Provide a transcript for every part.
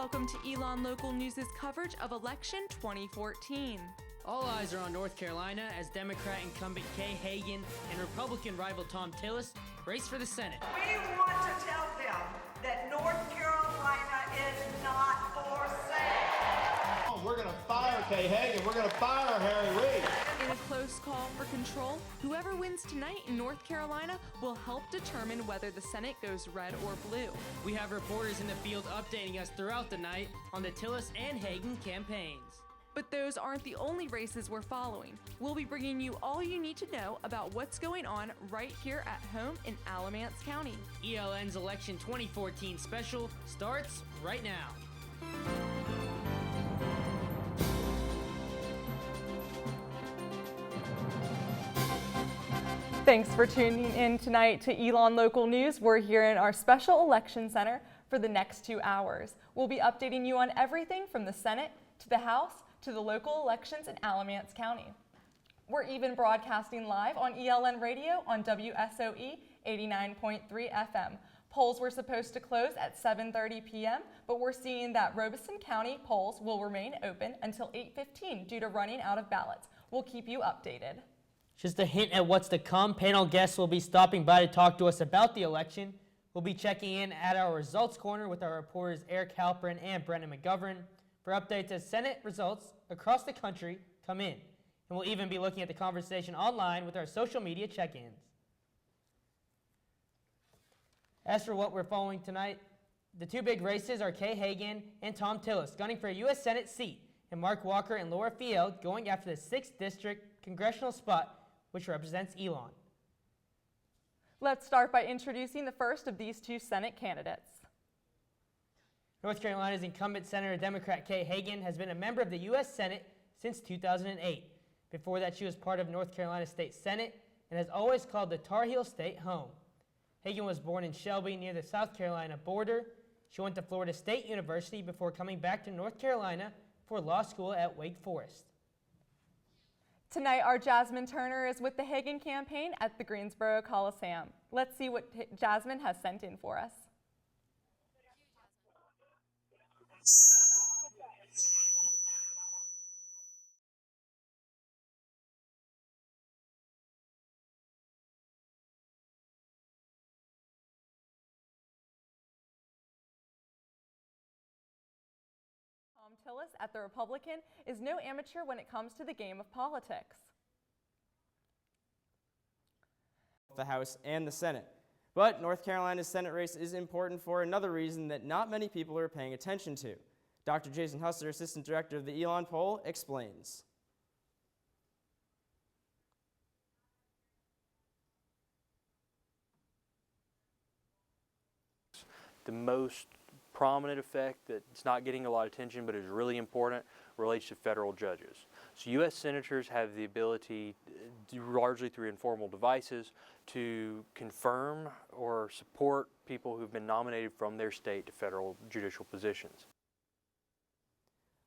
Welcome to Elon Local News' coverage of Election 2014. All eyes are on North Carolina as Democrat incumbent Kay Hagan and Republican rival Tom Tillis race for the Senate. We want to tell them that North Carolina is not for sale. We're going to fire Kay Hagan. We're going to fire Harry Reid. In a close call for control, whoever wins tonight in North Carolina will help determine whether the Senate goes red or blue. We have reporters in the field updating us throughout the night on the Tillis and Hagan campaigns. But those aren't the only races we're following. We'll be bringing you all you need to know about what's going on right here at home in Alamance County. ELN's Election 2014 special starts right now. Thanks for tuning in tonight to Elon Local News. We're here in our special election center for the next 2 hours. We'll be updating you on everything from the Senate to the House to the local elections in Alamance County. We're even broadcasting live on ELN Radio on WSOE 89.3 FM. Polls were supposed to close at 7:30 p.m., but we're seeing that Robeson County polls will remain open until 8:15 due to running out of ballots. We'll keep you updated. Just a hint at what's to come, panel guests will be stopping by to talk to us about the election. We'll be checking in at our results corner with our reporters Eric Halperin and Brendan McGovern for updates as Senate results across the country come in. And we'll even be looking at the conversation online with our social media check-ins. As for what we're following tonight, the two big races are Kay Hagan and Tom Tillis gunning for a U.S. Senate seat, and Mark Walker and Laura Field going after the 6th District Congressional spot, which represents Elon. Let's start by introducing the first of these two Senate candidates. North Carolina's incumbent Senator Democrat Kay Hagan has been a member of the U.S. Senate since 2008. Before that, she was part of North Carolina State Senate and has always called the Tar Heel State home. Hagan was born in Shelby near the South Carolina border. She went to Florida State University before coming back to North Carolina for law school at Wake Forest. Tonight, our Jasmine Turner is with the Hagan campaign at the Greensboro Coliseum. Let's see what Jasmine has sent in for us. Tom Tillis at the Republican is no amateur when it comes to the game of politics. The House and the Senate. But North Carolina's Senate race is important for another reason that not many people are paying attention to. Dr. Jason Husser, Assistant Director of the Elon poll, explains. The most prominent effect that's not getting a lot of attention but is really important relates to federal judges. So U.S. senators have the ability, largely through informal devices, to confirm or support people who've been nominated from their state to federal judicial positions.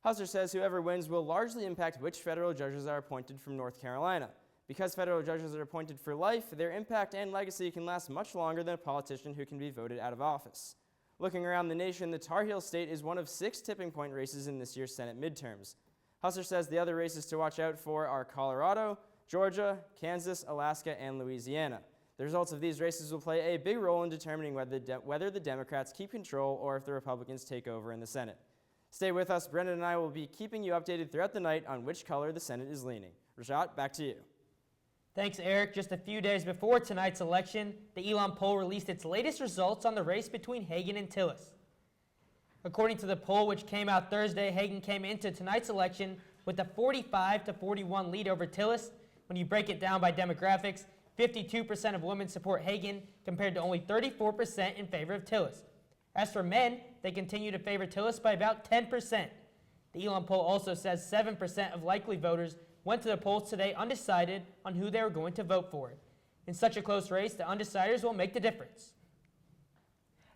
Husser says whoever wins will largely impact which federal judges are appointed from North Carolina. Because federal judges are appointed for life, their impact and legacy can last much longer than a politician who can be voted out of office. Looking around the nation, the Tar Heel State is one of 6 tipping point races in this year's Senate midterms. Husser says the other races to watch out for are Colorado, Georgia, Kansas, Alaska, and Louisiana. The results of these races will play a big role in determining whether the Democrats keep control or if the Republicans take over in the Senate. Stay with us. Brendan and I will be keeping you updated throughout the night on which color the Senate is leaning. Rashad, back to you. Thanks, Eric. Just a few days before tonight's election, the Elon poll released its latest results on the race between Hagan and Tillis. According to the poll, which came out Thursday, Hagan came into tonight's election with a 45-41 lead over Tillis. When you break it down by demographics, 52% of women support Hagan compared to only 34% in favor of Tillis. As for men, they continue to favor Tillis by about 10%. The Elon poll also says 7% of likely voters went to the polls today undecided on who they were going to vote for. In such a close race, the undeciders will make the difference.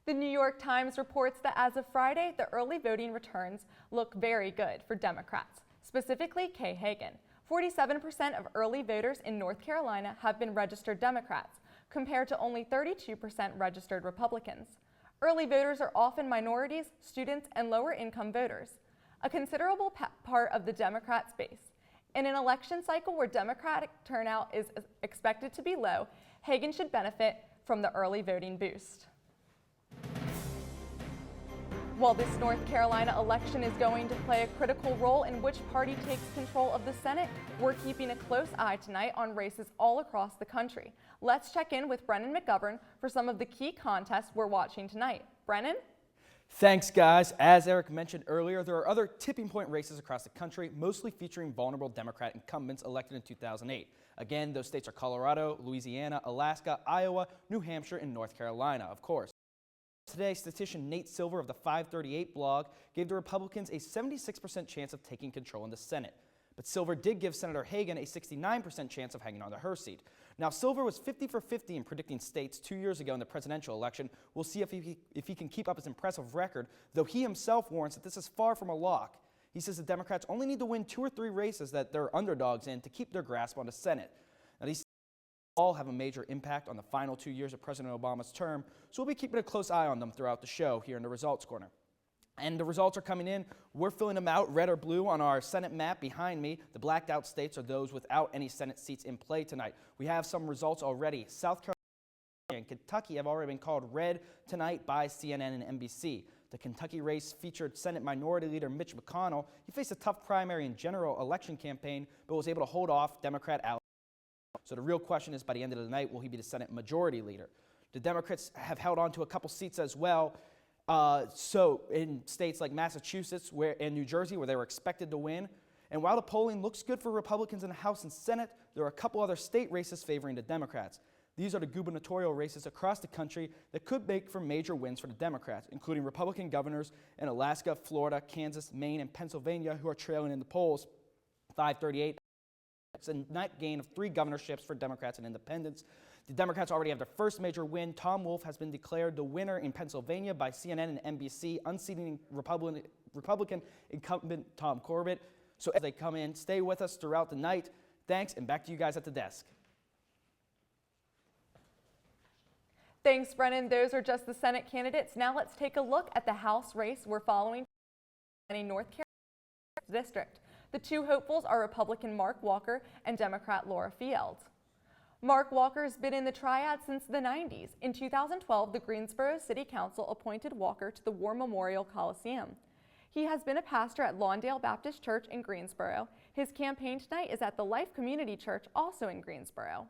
The New York Times reports that as of Friday, the early voting returns look very good for Democrats, specifically Kay Hagan. 47% of early voters in North Carolina have been registered Democrats, compared to only 32% registered Republicans. Early voters are often minorities, students, and lower-income voters, a considerable part of the Democrats' base. In an election cycle where Democratic turnout is expected to be low, Hagan should benefit from the early voting boost. While this North Carolina election is going to play a critical role in which party takes control of the Senate, we're keeping a close eye tonight on races all across the country. Let's check in with Brennan McGovern for some of the key contests we're watching tonight. Brennan? Thanks, guys. As Eric mentioned earlier, there are other tipping point races across the country, mostly featuring vulnerable Democrat incumbents elected in 2008. Again, those states are Colorado, Louisiana, Alaska, Iowa, New Hampshire, and North Carolina, of course. Today, statistician Nate Silver of the 538 blog gave the Republicans a 76% chance of taking control in the Senate. But Silver did give Senator Hagan a 69% chance of hanging on to her seat. Now, Silver was 50 for 50 in predicting states 2 years ago in the presidential election. We'll see if he can keep up his impressive record, though he himself warns that this is far from a lock. He says the Democrats only need to win 2 or 3 races that they're underdogs in to keep their grasp on the Senate. Now, these all have a major impact on the final 2 years of President Obama's term, so we'll be keeping a close eye on them throughout the show here in the Results Corner. And the results are coming in. We're filling them out, red or blue, on our Senate map behind me. The blacked out states are those without any Senate seats in play tonight. We have some results already. South Carolina and Kentucky have already been called red tonight by CNN and NBC. The Kentucky race featured Senate Minority Leader Mitch McConnell. He faced a tough primary and general election campaign, but was able to hold off Democrat Alex. So the real question is, by the end of the night, will he be the Senate Majority Leader? The Democrats have held on to a couple seats as well. So in states like Massachusetts and New Jersey, where they were expected to win. And while the polling looks good for Republicans in the House and Senate, there are a couple other state races favoring the Democrats. These are the gubernatorial races across the country that could make for major wins for the Democrats, including Republican governors in Alaska, Florida, Kansas, Maine, and Pennsylvania, who are trailing in the polls. 538. It's a net gain of 3 governorships for Democrats and independents. The Democrats already have their first major win. Tom Wolf has been declared the winner in Pennsylvania by CNN and NBC, unseating Republican incumbent Tom Corbett. So as they come in, stay with us throughout the night. Thanks, and back to you guys at the desk. Thanks, Brennan. Those are just the Senate candidates. Now let's take a look at the House race we're following in North Carolina district. The 2 hopefuls are Republican Mark Walker and Democrat Laura Field. Mark Walker's been in the triad since the 90s. In 2012, the Greensboro City Council appointed Walker to the War Memorial Coliseum. He has been a pastor at Lawndale Baptist Church in Greensboro. His campaign tonight is at the Life Community Church, also in Greensboro.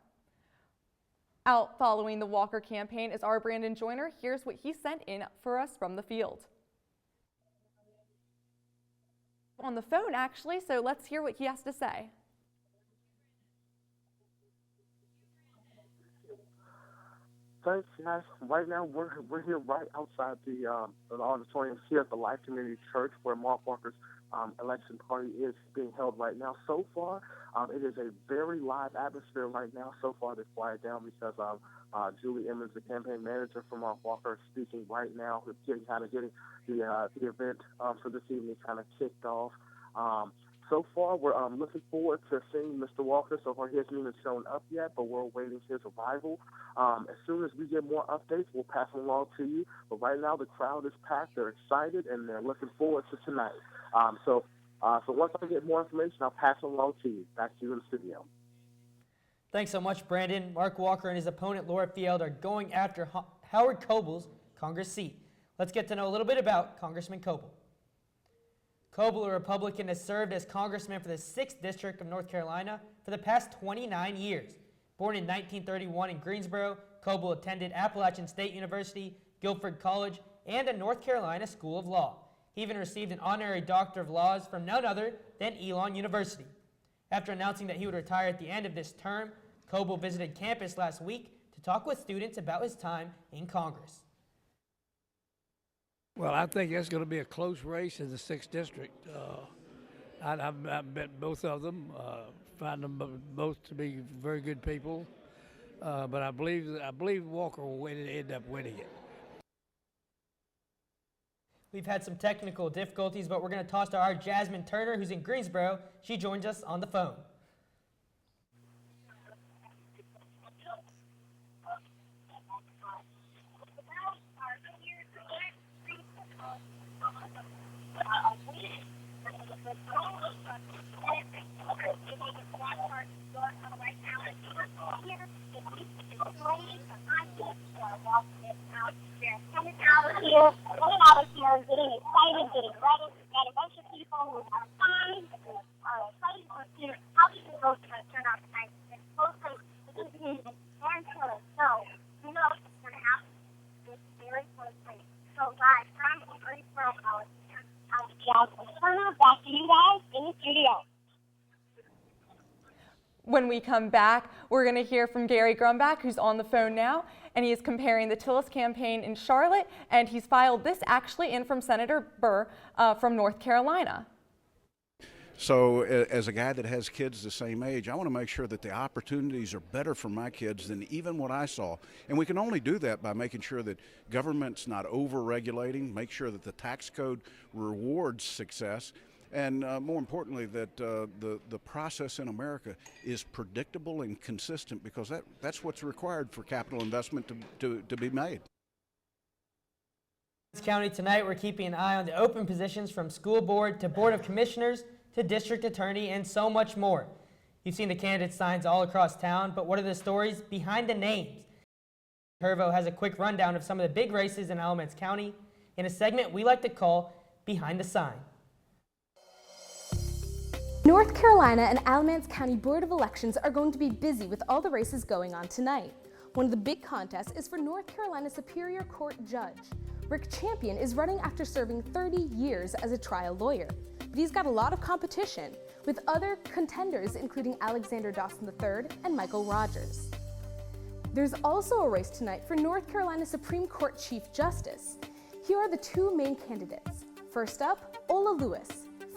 Out following the Walker campaign is our Brandon Joyner. Here's what he sent in for us from the field. On the phone, actually, so let's hear what he has to say. Thanks, guys. Right now, we're here right outside the auditorium here at the Life Community Church, where Mark Walker's election party is being held right now. So far, it is a very live atmosphere right now. So far, they've quieted down because Julie Emmons, the campaign manager for Mark Walker, is speaking right now. We're getting the event for this evening kind of kicked off. So far, we're looking forward to seeing Mr. Walker. So far, he hasn't even shown up yet, but we're awaiting his arrival. As soon as we get more updates, we'll pass them along to you. But right now, the crowd is packed. They're excited, and they're looking forward to tonight. So once I get more information, I'll pass it along to you. Back to you in the studio. Thanks so much, Brandon. Mark Walker and his opponent, Laura Field, are going after Howard Coble's Congress seat. Let's get to know a little bit about Congressman Coble. Coble, a Republican, has served as congressman for the 6th District of North Carolina for the past 29 years. Born in 1931 in Greensboro, Coble attended Appalachian State University, Guilford College, and the North Carolina School of Law. He even received an honorary Doctor of Laws from none other than Elon University. After announcing that he would retire at the end of this term, Coble visited campus last week to talk with students about his time in Congress. Well, I think that's going to be a close race in the 6th District. I've met both of them, find them both to be very good people, but I believe Walker will end up winning it. We've had some technical difficulties, but we're going to toss to our Jasmine Turner, who's in Greensboro. She joins us on the phone. here, getting out of here, getting excited, getting ready. We had a bunch of people who have signs, are excited to see how these votes are going to turn out tonight. It's mostly the Indians and Chile. So, we know it's going to happen. It's very closely. So, guys, time to be ready for our back to you guys in the studio. When we come back, we're going to hear from Gary Grumbach, who's on the phone now, and he is comparing the Tillis campaign in Charlotte, and he's filed this actually in from Senator Burr from North Carolina. So as a guy that has kids the same age, I want to make sure that the opportunities are better for my kids than even what I saw. And we can only do that by making sure that government's not over-regulating, make sure that the tax code rewards success, and more importantly, that the process in America is predictable and consistent, because that's what's required for capital investment to be made. County tonight, we're keeping an eye on the open positions from school board to board of commissioners to district attorney and so much more. You've seen the candidate signs all across town, but what are the stories behind the names? Hervo has a quick rundown of some of the big races in Alamance County in a segment we like to call Behind the Sign. North Carolina and Alamance County Board of Elections are going to be busy with all the races going on tonight. One of the big contests is for North Carolina Superior Court judge. Rick Champion is running after serving 30 years as a trial lawyer. But he's got a lot of competition, with other contenders including Alexander Dawson III and Michael Rogers. There's also a race tonight for North Carolina Supreme Court Chief Justice. Here are the two main candidates. First up, Ola Lewis.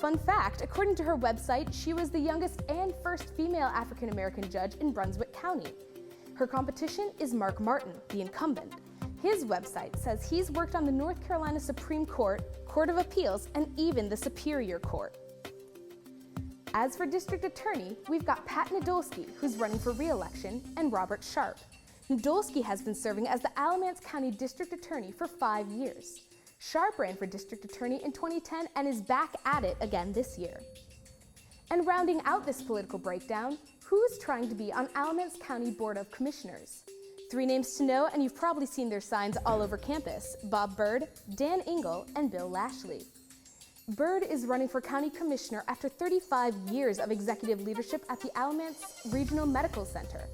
Fun fact, according to her website, she was the youngest and first female African-American judge in Brunswick County. Her competition is Mark Martin, the incumbent. His website says he's worked on the North Carolina Supreme Court, Court of Appeals, and even the Superior Court. As for District Attorney, we've got Pat Nadolski, who's running for re-election, and Robert Sharp. Nadolski has been serving as the Alamance County District Attorney for 5 years. Sharp ran for District Attorney in 2010 and is back at it again this year. And rounding out this political breakdown, who's trying to be on Alamance County Board of Commissioners? 3 names to know, and you've probably seen their signs all over campus: Bob Byrd, Dan Engel, and Bill Lashley. Byrd is running for County Commissioner after 35 years of executive leadership at the Alamance Regional Medical Center.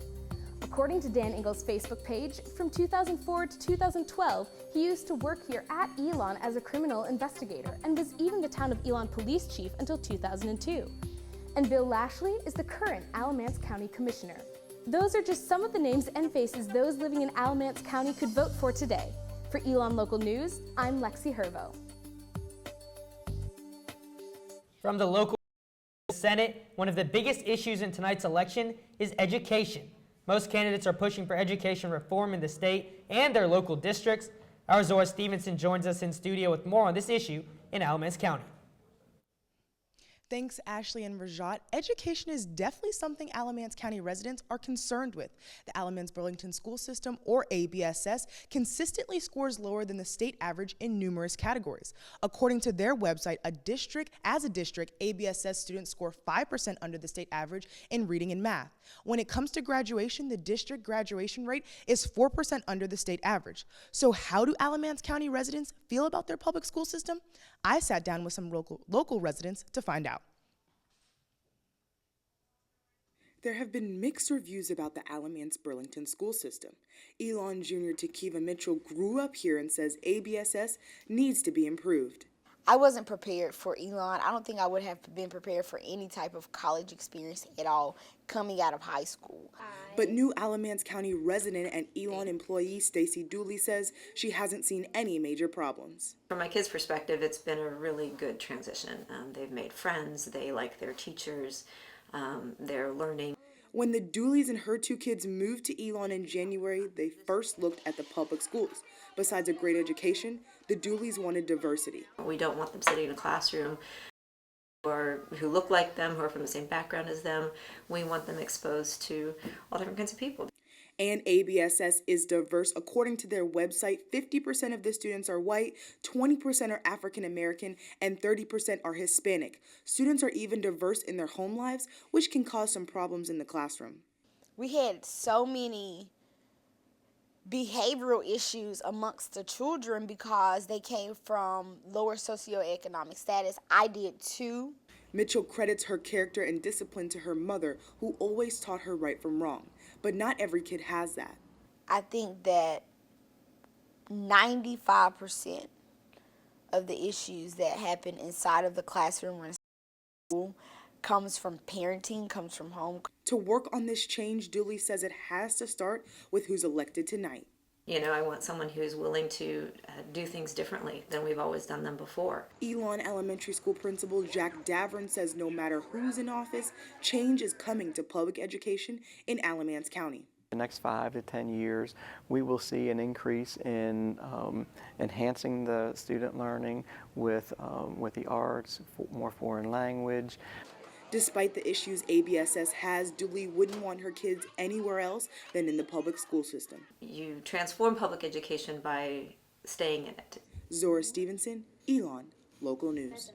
According to Dan Engel's Facebook page, from 2004 to 2012, he used to work here at Elon as a criminal investigator and was even the town of Elon police chief until 2002. And Bill Lashley is the current Alamance County Commissioner. Those are just some of the names and faces those living in Alamance County could vote for today. For Elon Local News, I'm Lexi Hervo. From the local Senate, one of the biggest issues in tonight's election is education. Most candidates are pushing for education reform in the state and their local districts. Our Zora Stevenson joins us in studio with more on this issue in Alamance County. Thanks, Ashley and Rajat. Education is definitely something Alamance County residents are concerned with. The Alamance-Burlington School System, or ABSS, consistently scores lower than the state average in numerous categories. According to their website, as a district, ABSS students score 5% under the state average in reading and math. When it comes to graduation, the district graduation rate is 4% under the state average. So how do Alamance County residents feel about their public school system? I sat down with some local residents to find out. There have been mixed reviews about the Alamance-Burlington school system. Elon Jr. Takiva Mitchell grew up here and says ABSS needs to be improved. I wasn't prepared for Elon. I don't think I would have been prepared for any type of college experience at all coming out of high school. But new Alamance County resident and Elon employee Stacy Dooley says she hasn't seen any major problems. From my kids' perspective, it's been a really good transition. They've made friends, they like their teachers, they're learning. When the Dooleys and her 2 kids moved to Elon in January, they first looked at the public schools. Besides a great education, the Dooleys wanted diversity. We don't want them sitting in a classroom who look like them, who are from the same background as them. We want them exposed to all different kinds of people. And ABSS is diverse. According to their website, 50% of the students are white, 20% are African American, and 30% are Hispanic. Students are even diverse in their home lives, which can cause some problems in the classroom. We had so many behavioral issues amongst the children because they came from lower socioeconomic status. I did too. Mitchell credits her character and discipline to her mother, who always taught her right from wrong. But not every kid has that. I think that 95% of the issues that happen inside of the classroom or in school comes from parenting, comes from home. To work on this change, Dooley says it has to start with who's elected tonight. You know, I want someone who's willing to do things differently than we've always done them before. Elon Elementary School Principal Jack Davern says no matter who's in office, change is coming to public education in Alamance County. The next 5 to 10 years, we will see an increase in enhancing the student learning with the arts, more foreign language. Despite the issues ABSS has, Dooley wouldn't want her kids anywhere else than in the public school system. You transform public education by staying in it. Zora Stevenson, Elon, Local News.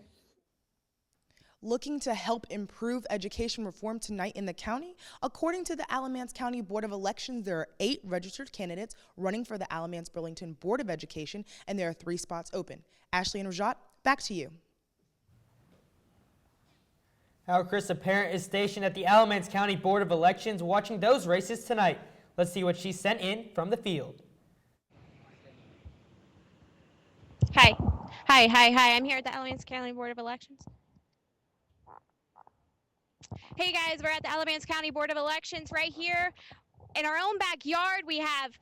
Looking to help improve education reform tonight in the county? According to the Alamance County Board of Elections, there are 8 registered candidates running for the Alamance-Burlington Board of Education, and there are 3 spots open. Ashley and Rajat, back to you. Our Chris, a parent, is stationed at the Alamance County Board of Elections watching those races tonight. Let's see what she sent in from the field. Hi. I'm here at the Alamance County Board of Elections. Hey guys, we're at the Alamance County Board of Elections right here in our own backyard. We have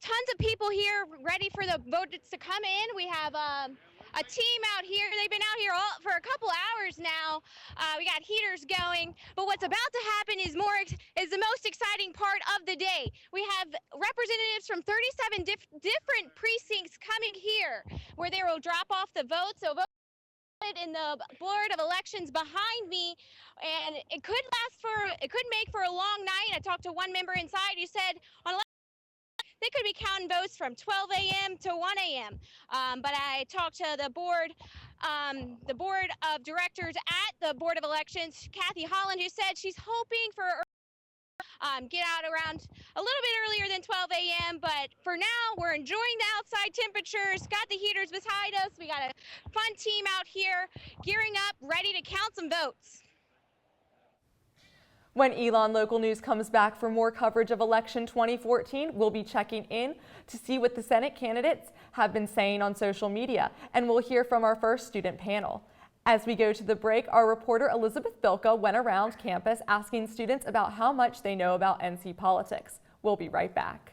tons of people here ready for the votes to come in. We have a team out here. They've been out here for a couple hours now. We got heaters going, but what's about to happen is the most exciting part of the day. We have representatives from 37 different precincts coming here, where they will drop off the votes. So vote in the Board of Elections behind me, and it could make for a long night. I talked to one member inside who said on they could be counting votes from 12 a.m. to 1 a.m. But I talked to the board of directors at the Board of Elections, Kathy Holland, who said she's hoping for get out around a little bit earlier than 12 a.m. But for now, we're enjoying the outside temperatures, got the heaters beside us. We got a fun team out here gearing up, ready to count some votes. When Elon Local News comes back for more coverage of election 2014, we'll be checking in to see what the Senate candidates have been saying on social media, and we'll hear from our first student panel. As we go to the break, our reporter Elizabeth Bilka went around campus asking students about how much they know about NC politics. We'll be right back.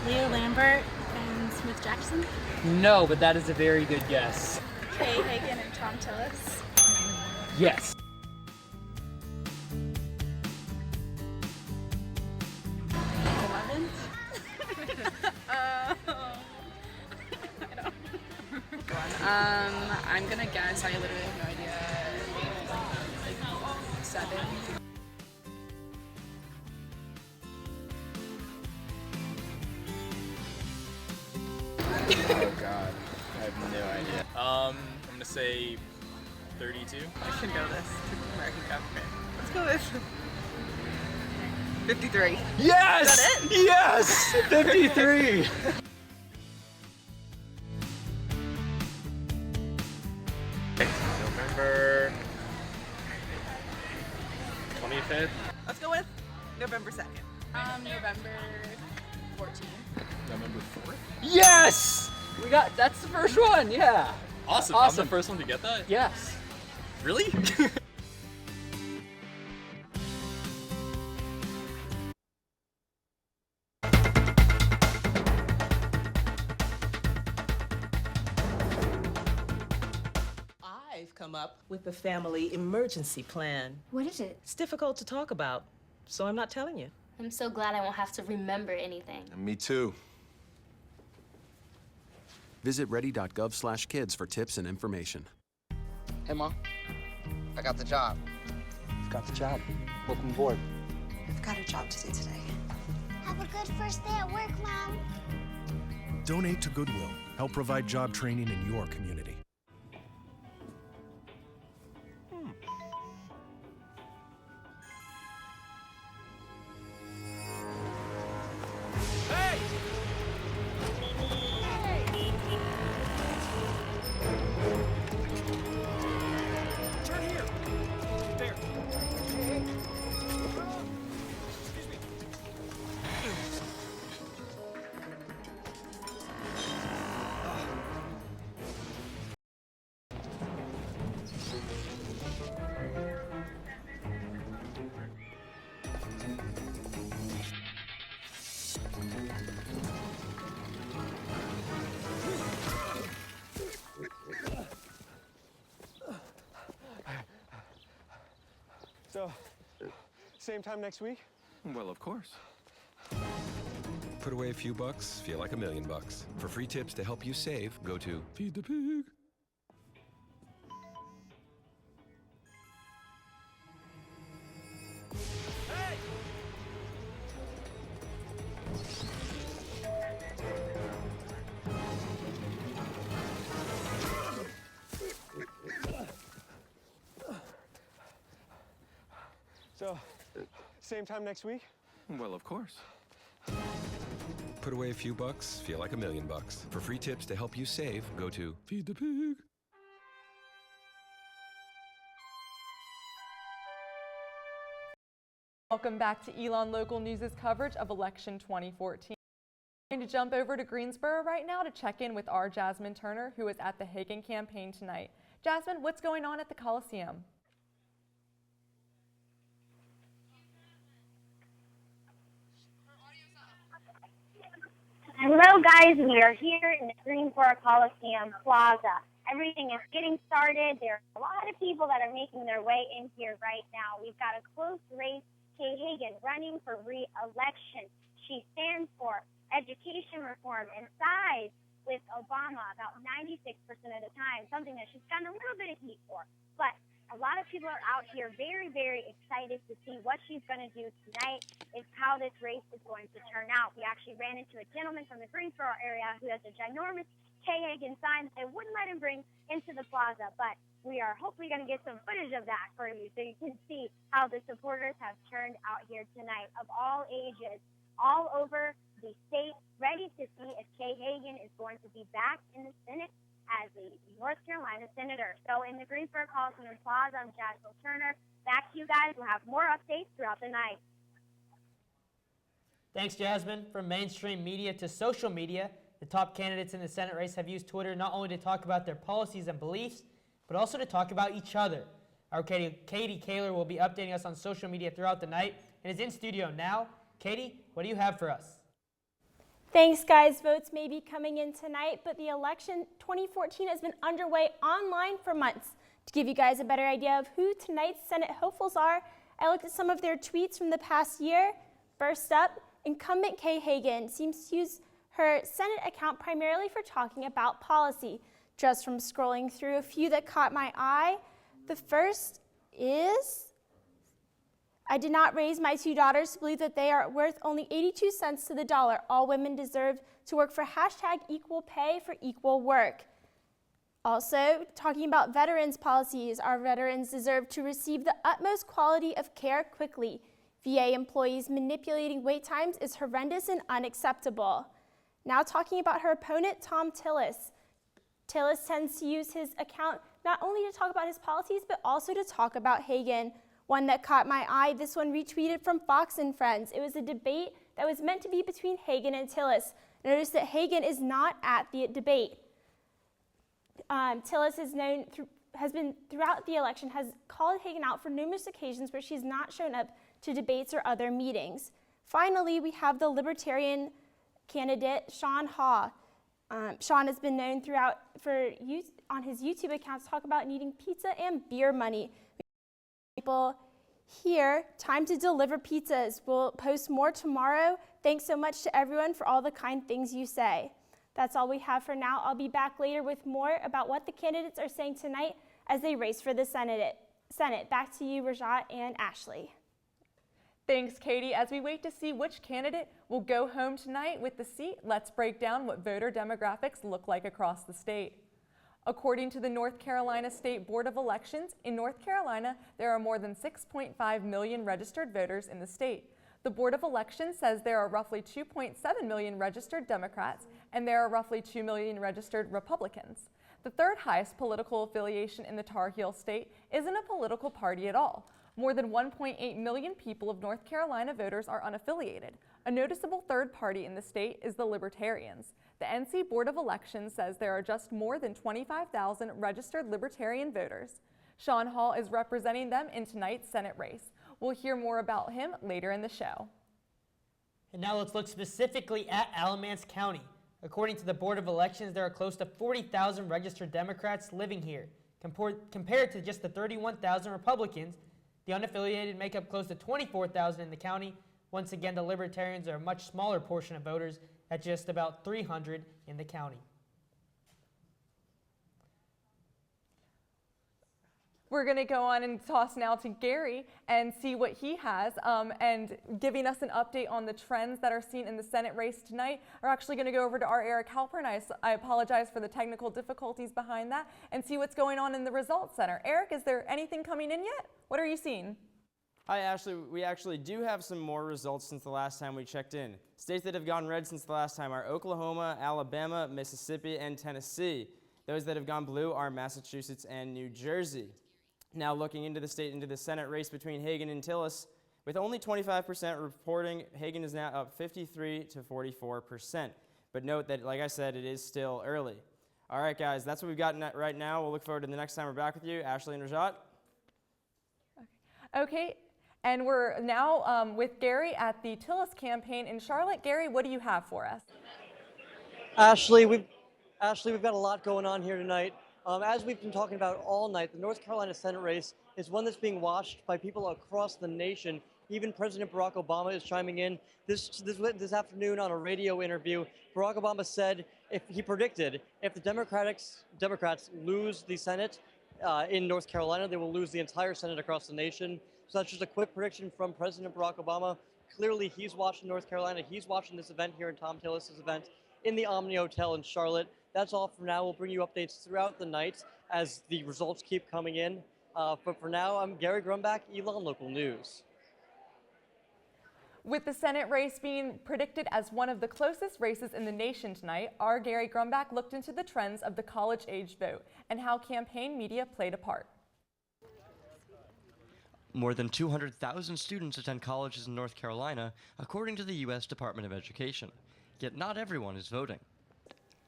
Leo Lambert and Smith Jackson. No, but that is a very good guess. Kay Hagan and Tom Tillis. Yes. I'm gonna guess. I literally have no idea. 7. Oh god, I have no idea. I'm gonna say 32. I should know this. American government. Let's go with 53. Yes! Is that it? Yes! 53! November 25th. Let's go with November 2nd. November 14th. November 4th. Yes! That's the first one, yeah. Awesome. Awesome. I'm the first one to get that? Yes. Really? I've come up with a family emergency plan. What is it? It's difficult to talk about, so I'm not telling you. I'm so glad I won't have to remember anything. Me too. Visit ready.gov/kids for tips and information. Hey, Mom. I got the job. Got the job. Welcome aboard. I've got a job to do today. Have a good first day at work, Mom. Donate to Goodwill. Help provide job training in your community. Hey! Turn here. There. Hey. Excuse me. So, same time next week? Well, of course. Put away a few bucks, feel like $1 million. For free tips to help you save, go to Feed the Pig. So, same time next week? Well, of course. Put away a few bucks, feel like $1 million. For free tips to help you save, go to Feed the Pig. Welcome back to Elon Local News' coverage of election 2014. I'm going to jump over to Greensboro right now to check in with our Jasmine Turner, who is at the Hagan campaign tonight. Jasmine, what's going on at the Coliseum? Hello, guys. We are here in the Greensboro Coliseum Plaza. Everything is getting started. There are a lot of people that are making their way in here right now. We've got a close race. Kay Hagan running for re-election. She stands for education reform and sides with Obama about 96% of the time, something that she's gotten a little bit of heat for. But a lot of people are out here very, very excited to see what she's going to do tonight, is how this race is going to turn out. We actually ran into a gentleman from the Greensboro area who has a ginormous Kay Hagan sign that they wouldn't let him bring into the plaza, but we are hopefully going to get some footage of that for you so you can see how the supporters have turned out here tonight of all ages, all over the state, ready to see if Kay Hagan is going to be back in the Senate as the North Carolina Senator. So in the Greensboro Coliseum Plaza, I'm Jasmine Turner. Back to you guys. We'll have more updates throughout the night. Thanks, Jasmine. From mainstream media to social media, the top candidates in the Senate race have used Twitter not only to talk about their policies and beliefs, but also to talk about each other. Our Katie Kaler will be updating us on social media throughout the night and is in studio now. Katie, what do you have for us? Thanks, guys. Votes may be coming in tonight, but the election 2014 has been underway online for months. To give you guys a better idea of who tonight's Senate hopefuls are, I looked at some of their tweets from the past year. First up, incumbent Kay Hagan seems to use her Senate account primarily for talking about policy. Just from scrolling through a few that caught my eye, the first is, I did not raise my two daughters to believe that they are worth only 82 cents to the dollar. All women deserve to work for #equal pay for equal work. Also, talking about veterans policies, our veterans deserve to receive the utmost quality of care quickly. VA employees manipulating wait times is horrendous and unacceptable. Now talking about her opponent, Tom Tillis. Tillis tends to use his account not only to talk about his policies, but also to talk about Hagan. One that caught my eye, this one retweeted from Fox and Friends. It was a debate that was meant to be between Hagan and Tillis. Notice that Hagan is not at the debate. Tillis has been throughout the election, has called Hagan out for numerous occasions where she's not shown up to debates or other meetings. Finally, we have the Libertarian candidate, Sean Haw. Sean has been known on his YouTube account to talk about needing pizza and beer money. People here, time to deliver pizzas. We'll post more tomorrow. Thanks so much to everyone for all the kind things you say. That's all we have for now. I'll be back later with more about what the candidates are saying tonight as they race for the Senate. Back to you, Rajat and Ashley. Thanks, Katie. As we wait to see which candidate will go home tonight with the seat, let's break down what voter demographics look like across the state. According to the North Carolina State Board of Elections, in North Carolina, there are more than 6.5 million registered voters in the state. The Board of Elections says there are roughly 2.7 million registered Democrats and there are roughly 2 million registered Republicans. The third highest political affiliation in the Tar Heel state isn't a political party at all. More than 1.8 million people of North Carolina voters are unaffiliated. A noticeable third party in the state is the Libertarians. The NC Board of Elections says there are just more than 25,000 registered Libertarian voters. Sean Hall is representing them in tonight's Senate race. We'll hear more about him later in the show. And now let's look specifically at Alamance County. According to the Board of Elections, there are close to 40,000 registered Democrats living here. Compared to just the 31,000 Republicans, the unaffiliated make up close to 24,000 in the county. Once again, the Libertarians are a much smaller portion of voters at just about 300 in the county. We're going to go on and toss now to Gary and see what he has, and giving us an update on the trends that are seen in the Senate race tonight. We're actually going to go over to our Eric Halpern. I apologize for the technical difficulties behind that, and see what's going on in the results center. Eric, is there anything coming in yet? What are you seeing? Hi, Ashley. We actually do have some more results since the last time we checked in. States that have gone red since the last time are Oklahoma, Alabama, Mississippi, and Tennessee. Those that have gone blue are Massachusetts and New Jersey. Now looking into the Senate race between Hagen and Tillis, with only 25% reporting, Hagen is now up 53 to 44%. But note that, like I said, it is still early. All right, guys, that's what we've got right now. We'll look forward to the next time we're back with you. Ashley and Rajat. Okay, and we're now with Gary at the Tillis campaign in Charlotte. Gary, what do you have for us? Ashley, we've got a lot going on here tonight. As we've been talking about all night, the North Carolina Senate race is one that's being watched by people across the nation. Even President Barack Obama is chiming in. This afternoon on a radio interview, Barack Obama said if the Democrats lose the Senate in North Carolina, they will lose the entire Senate across the nation. So that's just a quick prediction from President Barack Obama. Clearly, he's watching North Carolina. He's watching this event here in Tom Tillis' event in the Omni Hotel in Charlotte. That's all for now. We'll bring you updates throughout the night as the results keep coming in. But for now, I'm Gary Grumbach, Elon Local News. With the Senate race being predicted as one of the closest races in the nation tonight, our Gary Grumbach looked into the trends of the college-age vote and how campaign media played a part. More than 200,000 students attend colleges in North Carolina, according to the U.S. Department of Education. Yet not everyone is voting.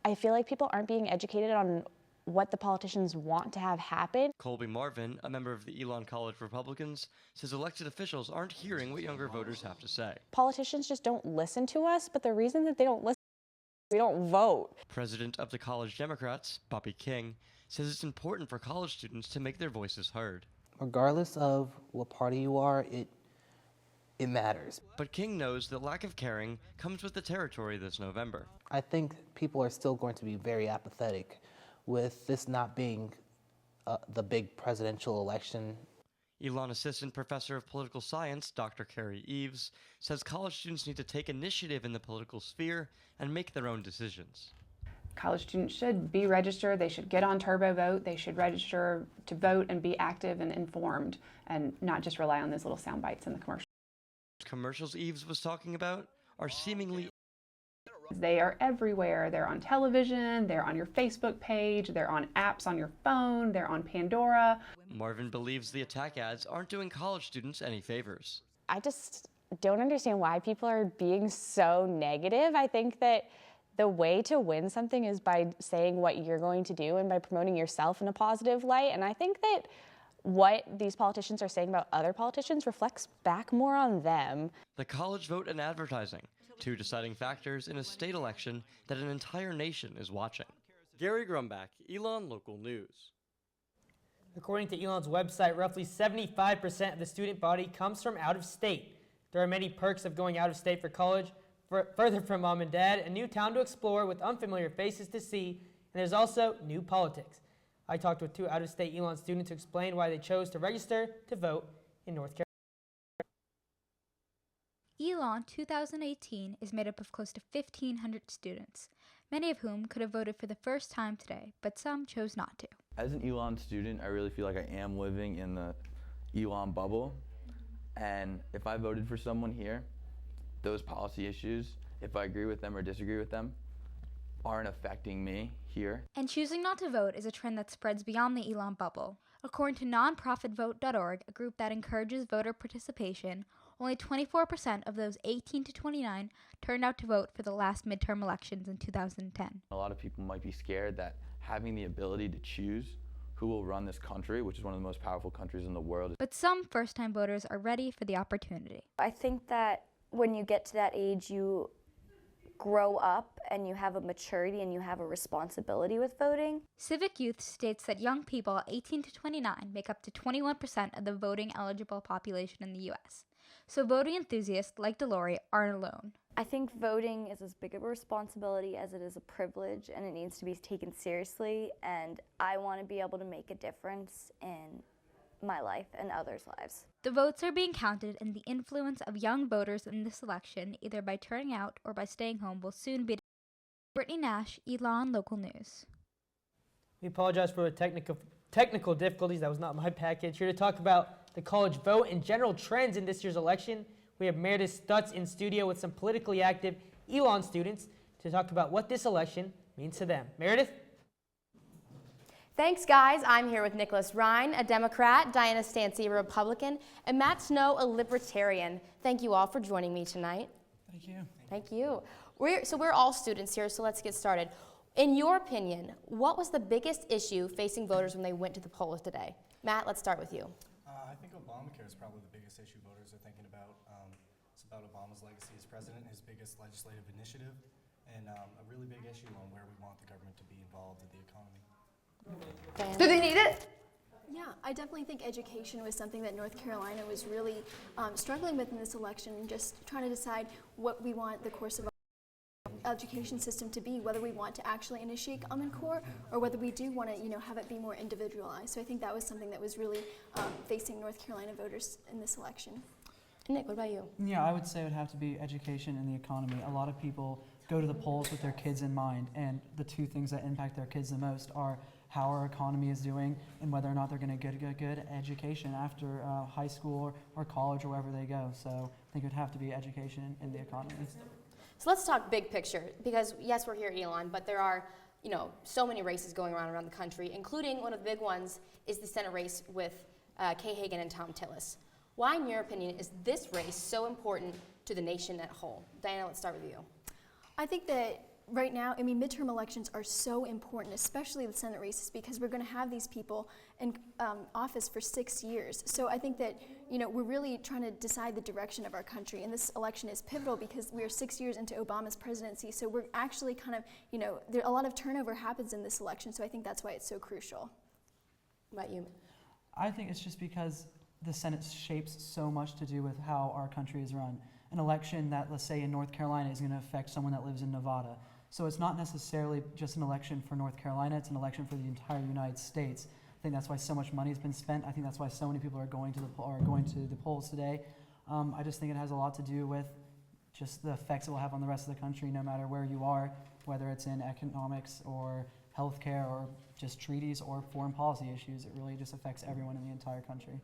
I feel like people aren't being educated on what the politicians want to have happen. Colby Marvin, a member of the Elon College Republicans, says elected officials aren't hearing what younger voters have to say. Politicians just don't listen to us, but the reason that they don't listen, we don't vote. President of the College Democrats, Bobby King, says it's important for college students to make their voices heard. Regardless of what party you are, it matters. But King knows that lack of caring comes with the territory this November. I think people are still going to be very apathetic with this not being the big presidential election. Elon Assistant Professor of Political Science, Dr. Carrie Eves, says college students need to take initiative in the political sphere and make their own decisions. College students should be registered, they should get on TurboVote, they should register to vote and be active and informed and not just rely on those little sound bites in the commercial. Commercials Eves was talking about are seemingly... They are everywhere. They're on television, they're on your Facebook page, they're on apps on your phone, they're on Pandora. Marvin believes the attack ads aren't doing college students any favors. I just don't understand why people are being so negative. I think that the way to win something is by saying what you're going to do and by promoting yourself in a positive light. And I think that what these politicians are saying about other politicians reflects back more on them. The college vote and advertising, two deciding factors in a state election that an entire nation is watching. Gary Grumbach, Elon Local News. According to Elon's website, roughly 75% of the student body comes from out of state. There are many perks of going out of state for college, further from mom and dad, a new town to explore with unfamiliar faces to see, and there's also new politics. I talked with two out-of-state Elon students to explain why they chose to register to vote in North Carolina. Elon 2018 is made up of close to 1,500 students, many of whom could have voted for the first time today, but some chose not to. As an Elon student, I really feel like I am living in the Elon bubble. And if I voted for someone here, those policy issues, if I agree with them or disagree with them, aren't affecting me here. And choosing not to vote is a trend that spreads beyond the Elon bubble. According to nonprofitvote.org, a group that encourages voter participation, only 24% of those 18 to 29 turned out to vote for the last midterm elections in 2010. A lot of people might be scared that having the ability to choose who will run this country, which is one of the most powerful countries in the world. But some first-time voters are ready for the opportunity. I think that when you get to that age, you grow up and you have a maturity and you have a responsibility with voting. Civic Youth states that young people 18 to 29 make up to 21% of the voting eligible population in the U.S. So voting enthusiasts like Delory aren't alone. I think voting is as big of a responsibility as it is a privilege, and it needs to be taken seriously, and I want to be able to make a difference in my life and others' lives. The votes are being counted, and the influence of young voters in this election, either by turning out or by staying home, will soon be. Brittany Nash, Elon Local News. We apologize for the technical difficulties. That was not my package. Here to talk about the college vote and general trends in this year's election, we have Meredith Stutz in studio with some politically active Elon students to talk about what this election means to them. Meredith? Thanks, guys. I'm here with Nicholas Ryan, a Democrat, Diana Stancy, a Republican, and Matt Snow, a Libertarian. Thank you all for joining me tonight. Thank you. Thank you. We're all students here, so let's get started. In your opinion, what was the biggest issue facing voters when they went to the polls today? Matt, let's start with you. I think Obamacare is probably the biggest issue voters are thinking about. It's about Obama's legacy as president, his biggest legislative initiative, and a really big issue on where we want the government to be involved in the economy. Do they need it? Yeah, I definitely think education was something that North Carolina was really struggling with in this election, just trying to decide what we want the course of our education system to be, whether we want to actually initiate Common Core or whether we do want to, have it be more individualized. So I think that was something that was really facing North Carolina voters in this election. Nick, what about you? Yeah, I would say it would have to be education and the economy. A lot of people go to the polls with their kids in mind, and the two things that impact their kids the most are how our economy is doing and whether or not they're going to get a good education after high school or college or wherever they go. So I think it would have to be education and the economy. So let's talk big picture, because yes, we're here at Elon, but there are, so many races going around the country, including one of the big ones is the Senate race with Kay Hagan and Tom Tillis. Why, in your opinion, is this race so important to the nation at whole? Diana, let's start with you. I think that right now, midterm elections are so important, especially the Senate races, because we're going to have these people in office for 6 years. So I think that, we're really trying to decide the direction of our country, and this election is pivotal because we are 6 years into Obama's presidency. So we're actually kind of, a lot of turnover happens in this election, so I think that's why it's so crucial. What about you? I think it's just because the Senate shapes so much to do with how our country is run. An election that, let's say, in North Carolina is going to affect someone that lives in Nevada. So it's not necessarily just an election for North Carolina, it's an election for the entire United States. I think that's why so much money has been spent. I think that's why so many people are going to the polls today. I just think it has a lot to do with just the effects it will have on the rest of the country, no matter where you are, whether it's in economics or healthcare or just treaties or foreign policy issues. It really just affects everyone in the entire country.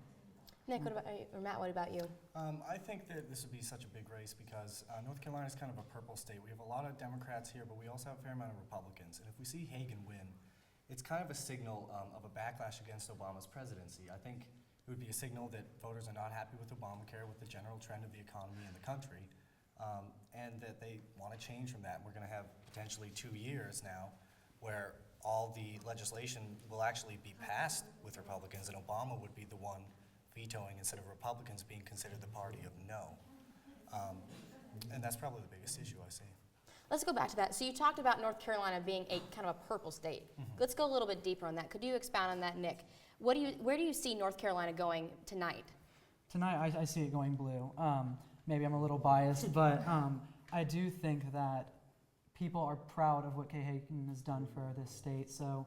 Nick, what about you? Or Matt, what about you? I think that this would be such a big race because North Carolina is kind of a purple state. We have a lot of Democrats here, but we also have a fair amount of Republicans. And if we see Hagan win, it's kind of a signal of a backlash against Obama's presidency. I think it would be a signal that voters are not happy with Obamacare, with the general trend of the economy in the country, and that they want to change from that. We're going to have potentially 2 years now where all the legislation will actually be passed with Republicans, and Obama would be the one vetoing instead of Republicans being considered the party of no. And that's probably the biggest issue I see. Let's go back to that. So you talked about North Carolina being a kind of a purple state. Let's go a little bit deeper on that. Could you expound on that, Nick? Where do you see North Carolina going tonight? Tonight, I see it going blue. Maybe I'm a little biased, but I do think that people are proud of what Kay Hagan has done for this state. So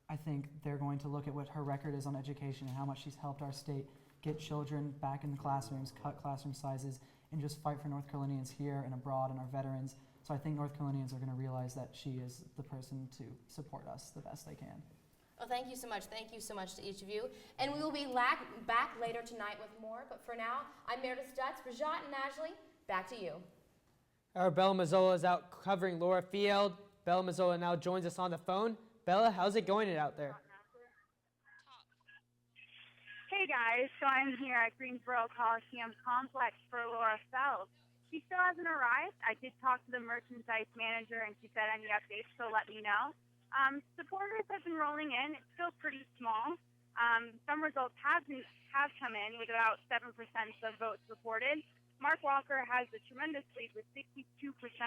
I think they're going to look at what her record is on education and how much she's helped our state get children back in the classrooms, cut classroom sizes, and just fight for North Carolinians here and abroad and our veterans. So I think North Carolinians are going to realize that she is the person to support us the best they can. Well, thank you so much. Thank you so much to each of you. And we will be back later tonight with more. But for now, I'm Meredith Stutz, Rajat and Najli. Back to you. Our Bella Mazzola is out covering Laura Field. Bella Mazzola now joins us on the phone. Bella, how's it going out there? Hey guys, so I'm here at Greensboro Coliseum Complex for Laura Field. She still hasn't arrived. I did talk to the merchandise manager and she said any updates, so let me know. Supporters have been rolling in. It's still pretty small. Some results have come in with about 7% of votes reported. Mark Walker has a tremendous lead with 62%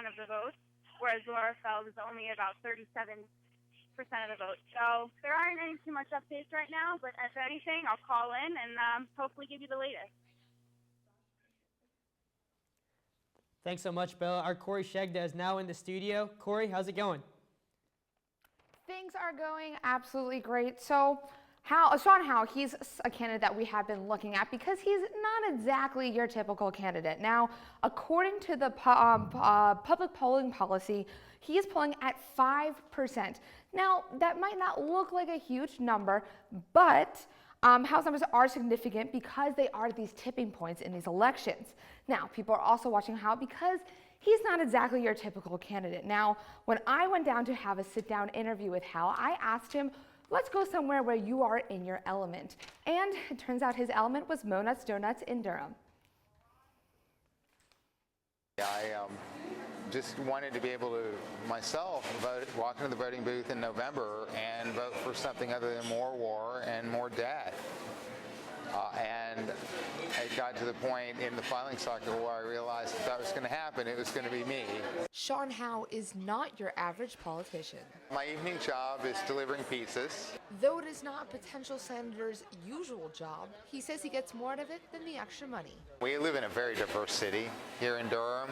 of the votes, whereas Laura Field is only about 37% of the vote. So there aren't any too much updates right now, but if anything, I'll call in and hopefully give you the latest. Thanks so much, Bella. Our Corey Shegda is now in the studio. Corey, how's it going? Things are going absolutely great. So Sean Howe, he's a candidate that we have been looking at because he's not exactly your typical candidate. Now, according to the public polling policy, he is polling at 5%. Now, that might not look like a huge number, but Howe's numbers are significant because they are these tipping points in these elections. Now, people are also watching Howe because he's not exactly your typical candidate. Now, when I went down to have a sit-down interview with Howe, I asked him, let's go somewhere where you are in your element. And it turns out his element was Monuts Donuts in Durham. I just wanted to be able to, myself, walk into the voting booth in November and vote for something other than more war and more debt. And it got to the point in the filing cycle where I realized if that was going to happen, it was going to be me. Sean Howe is not your average politician. My evening job is delivering pizzas. Though it is not a potential senator's usual job, he says he gets more out of it than the extra money. We live in a very diverse city here in Durham,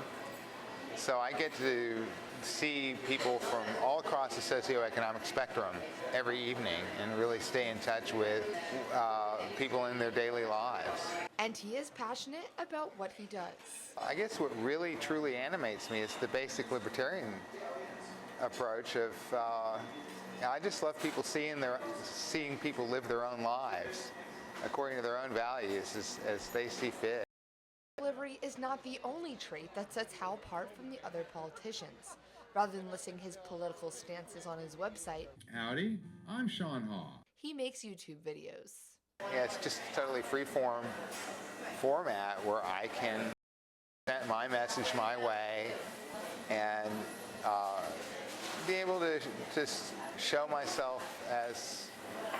so I get to see people from all across the socioeconomic spectrum every evening and really stay in touch with people in their daily lives. And he is passionate about what he does. I guess what really truly animates me is the basic libertarian approach of I just love people seeing people live their own lives according to their own values as they see fit. Delivery is not the only trait that sets Howe apart from the other politicians. Rather than listing his political stances on his website, howdy, I'm Sean Haw. He makes YouTube videos. Yeah, it's just totally free-form format where I can present my message my way and be able to just show myself as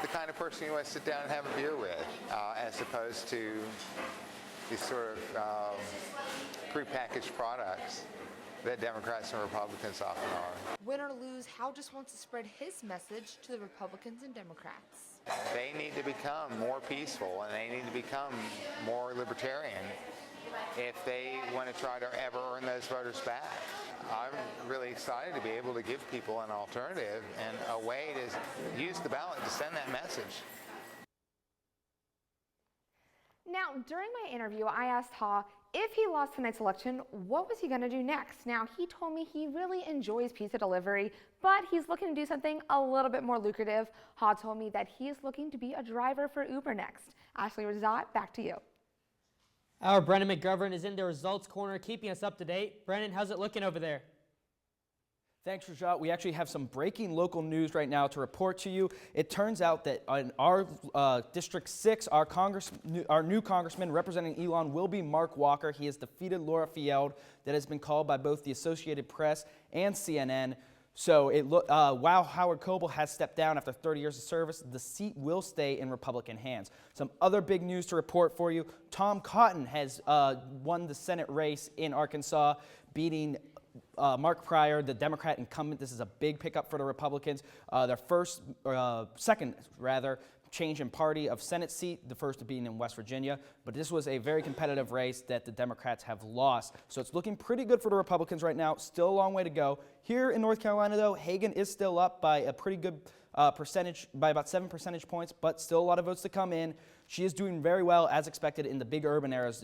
the kind of person you want to sit down and have a beer with, as opposed to these sort of prepackaged products that Democrats and Republicans often are. Win or lose, Howe just wants to spread his message to the Republicans and Democrats. They need to become more peaceful and they need to become more libertarian if they want to try to ever earn those voters back. I'm really excited to be able to give people an alternative and a way to use the ballot to send that message. Now, during my interview, I asked Haw if he lost tonight's election, what was he going to do next? Now, he told me he really enjoys pizza delivery, but he's looking to do something a little bit more lucrative. Haw told me that he is looking to be a driver for Uber next. Ashley Razat, back to you. Our Brennan McGovern is in the results corner, keeping us up to date. Brennan, how's it looking over there? Thanks, Rajat. We actually have some breaking local news right now to report to you. It turns out that in our District 6, our new congressman representing Elon will be Mark Walker. He has defeated Laura Field, that has been called by both the Associated Press and CNN. So while Howard Coble has stepped down after 30 years of service, the seat will stay in Republican hands. Some other big news to report for you. Tom Cotton has won the Senate race in Arkansas, beating Mark Pryor, the Democrat incumbent. This is a big pickup for the Republicans. Their second change in party of Senate seat, the first being in West Virginia. But this was a very competitive race that the Democrats have lost. So it's looking pretty good for the Republicans right now. Still a long way to go. Here in North Carolina, though, Hagan is still up by a pretty good percentage, by about 7 percentage points, but still a lot of votes to come in. She is doing very well, as expected, in the big urban areas,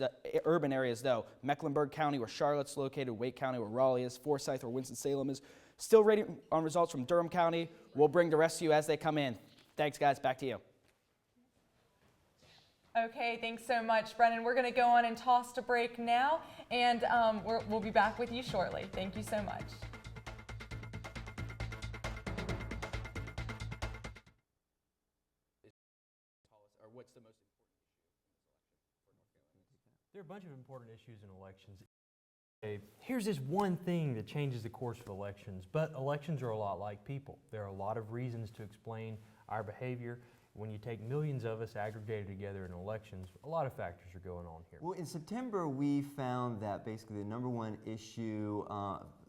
though. Mecklenburg County, where Charlotte's located, Wake County, where Raleigh is, Forsyth, where Winston-Salem is. Still waiting on results from Durham County. We'll bring the rest to you as they come in. Thanks, guys. Back to you. Okay, thanks so much, Brennan. We're going to go on and toss to break now, and we'll be back with you shortly. Thank you so much. What's the most important issue in this election for North Carolina? There are a bunch of important issues in elections. Here's this one thing that changes the course of elections, but elections are a lot like people. There are a lot of reasons to explain our behavior. When you take millions of us aggregated together in elections, a lot of factors are going on here. Well, in September, we found that basically the number one issue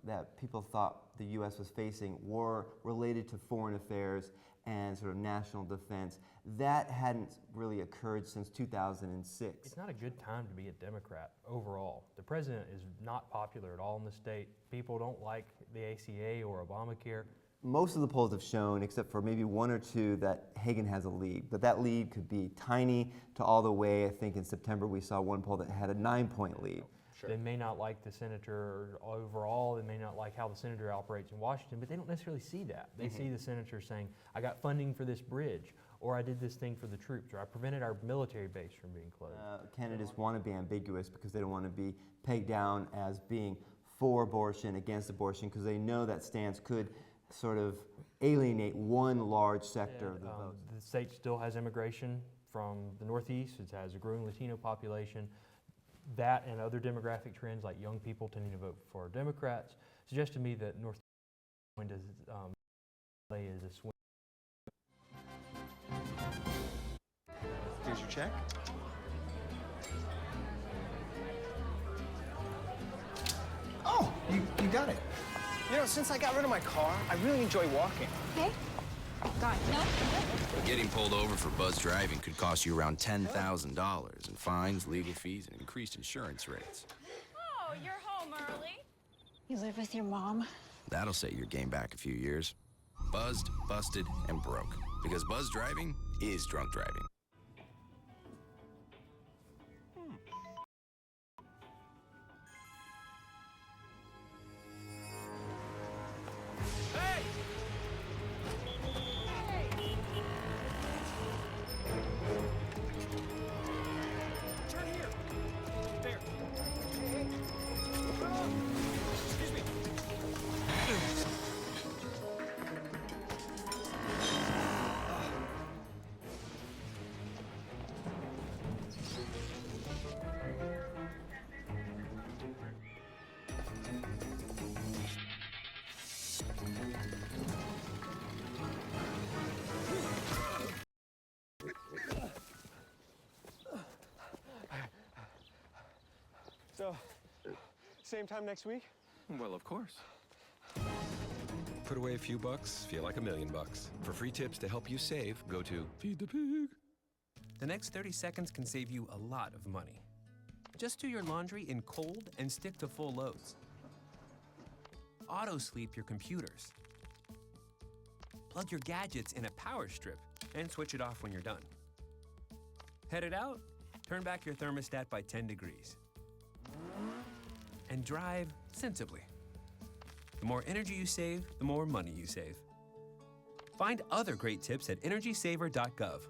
that people thought the U.S. was facing were related to foreign affairs and sort of national defense. That hadn't really occurred since 2006. It's not a good time to be a Democrat overall. The president is not popular at all in the state. People don't like the ACA or Obamacare. Most of the polls have shown, except for maybe one or two, that Hagan has a lead. But that lead could be tiny to all the way. I think in September we saw one poll that had a 9-point lead. Sure. They may not like the senator overall. They may not like how the senator operates in Washington, but they don't necessarily see that. They see the senator saying, I got funding for this bridge, or I did this thing for the troops, or I prevented our military base from being closed. Candidates want to be ambiguous because they don't want to be pegged down as being for abortion, against abortion, because they know that stance could sort of alienate one large sector of the vote. The state still has immigration from the Northeast. It has a growing Latino population. That and other demographic trends, like young people tending to vote for Democrats, suggest to me that North Carolina play as a swing. Here's your check. Oh, you got it. You know, since I got rid of my car, I really enjoy walking. Hey? God, no. Getting pulled over for buzz driving could cost you around $10,000 in fines, legal fees, and increased insurance rates. Oh, you're home early. You live with your mom? That'll set your game back a few years. Buzzed, busted, and broke. Because buzz driving is drunk driving. So, same time next week? Well, of course. Put away a few bucks, feel like $1 million. For free tips to help you save, go to Feed the Pig. The next 30 seconds can save you a lot of money. Just do your laundry in cold and stick to full loads. Auto-sleep your computers. Plug your gadgets in a power strip and switch it off when you're done. Headed out? Turn back your thermostat by 10 degrees. And drive sensibly. The more energy you save, the more money you save. Find other great tips at energysaver.gov.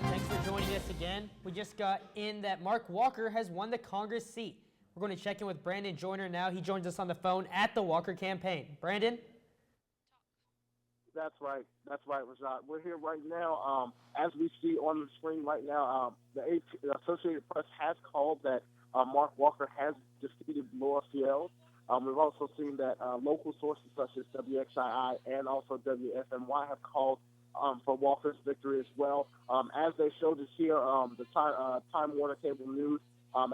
Thanks for joining us again. We just got in that Mark Walker has won the Congress seat. We're going to check in with Brandon Joyner now. He joins us on the phone at the Walker campaign. Brandon? That's right, Rashad. We're here right now. As we see on the screen right now, the Associated Press has called that Mark Walker has defeated Laura Field. We've also seen that local sources such as WXII and also WFMY have called for Walker's victory as well. As they showed us here, the Time Warner Cable News,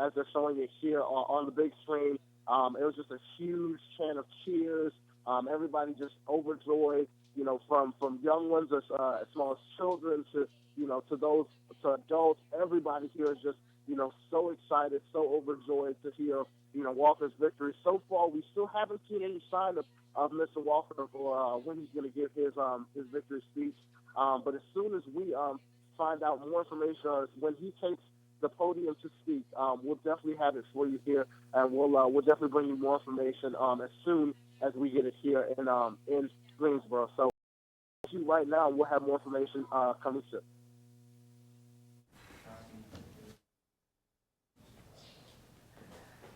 as they're showing it here on the big screen, it was just a huge chant of cheers Everybody just overjoyed, from young ones as small as children to, to adults. Everybody here is just, so excited, so overjoyed to hear, Walker's victory. So far, we still haven't seen any sign of Mr. Walker or when he's going to give his victory speech. But as soon as we find out more information, or when he takes the podium to speak, we'll definitely have it for you here, and we'll definitely bring you more information as soon as we get it here in Greensboro. So right now, we'll have more information coming soon.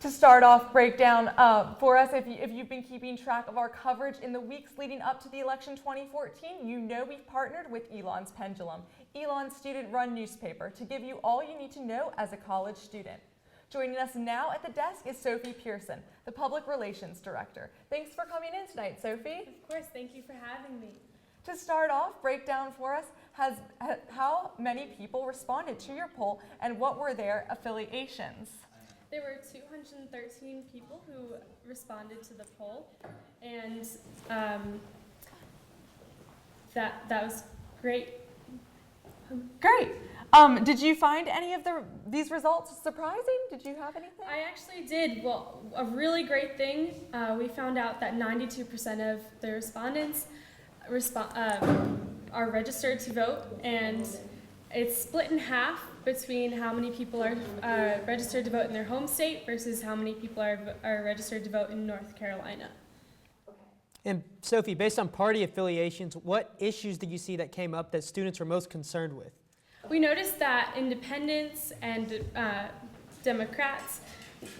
To start off, breakdown for us, if you've been keeping track of our coverage in the weeks leading up to the election 2014, you know we've partnered with Elon's Pendulum, Elon's student-run newspaper, to give you all you need to know as a college student. Joining us now at the desk is Sophie Pearson, the Public Relations Director. Thanks for coming in tonight, Sophie. Of course, thank you for having me. To start off, breakdown for us, how many people responded to your poll and what were their affiliations? There were 213 people who responded to the poll, and that was great. Great. Did you find any of these results surprising? Did you have anything? I actually did. Well, a really great thing, we found out that 92% of the respondents are registered to vote, and it's split in half between how many people are registered to vote in their home state versus how many people are registered to vote in North Carolina. And Sophie, based on party affiliations, what issues did you see that came up that students were most concerned with? We noticed that independents and Democrats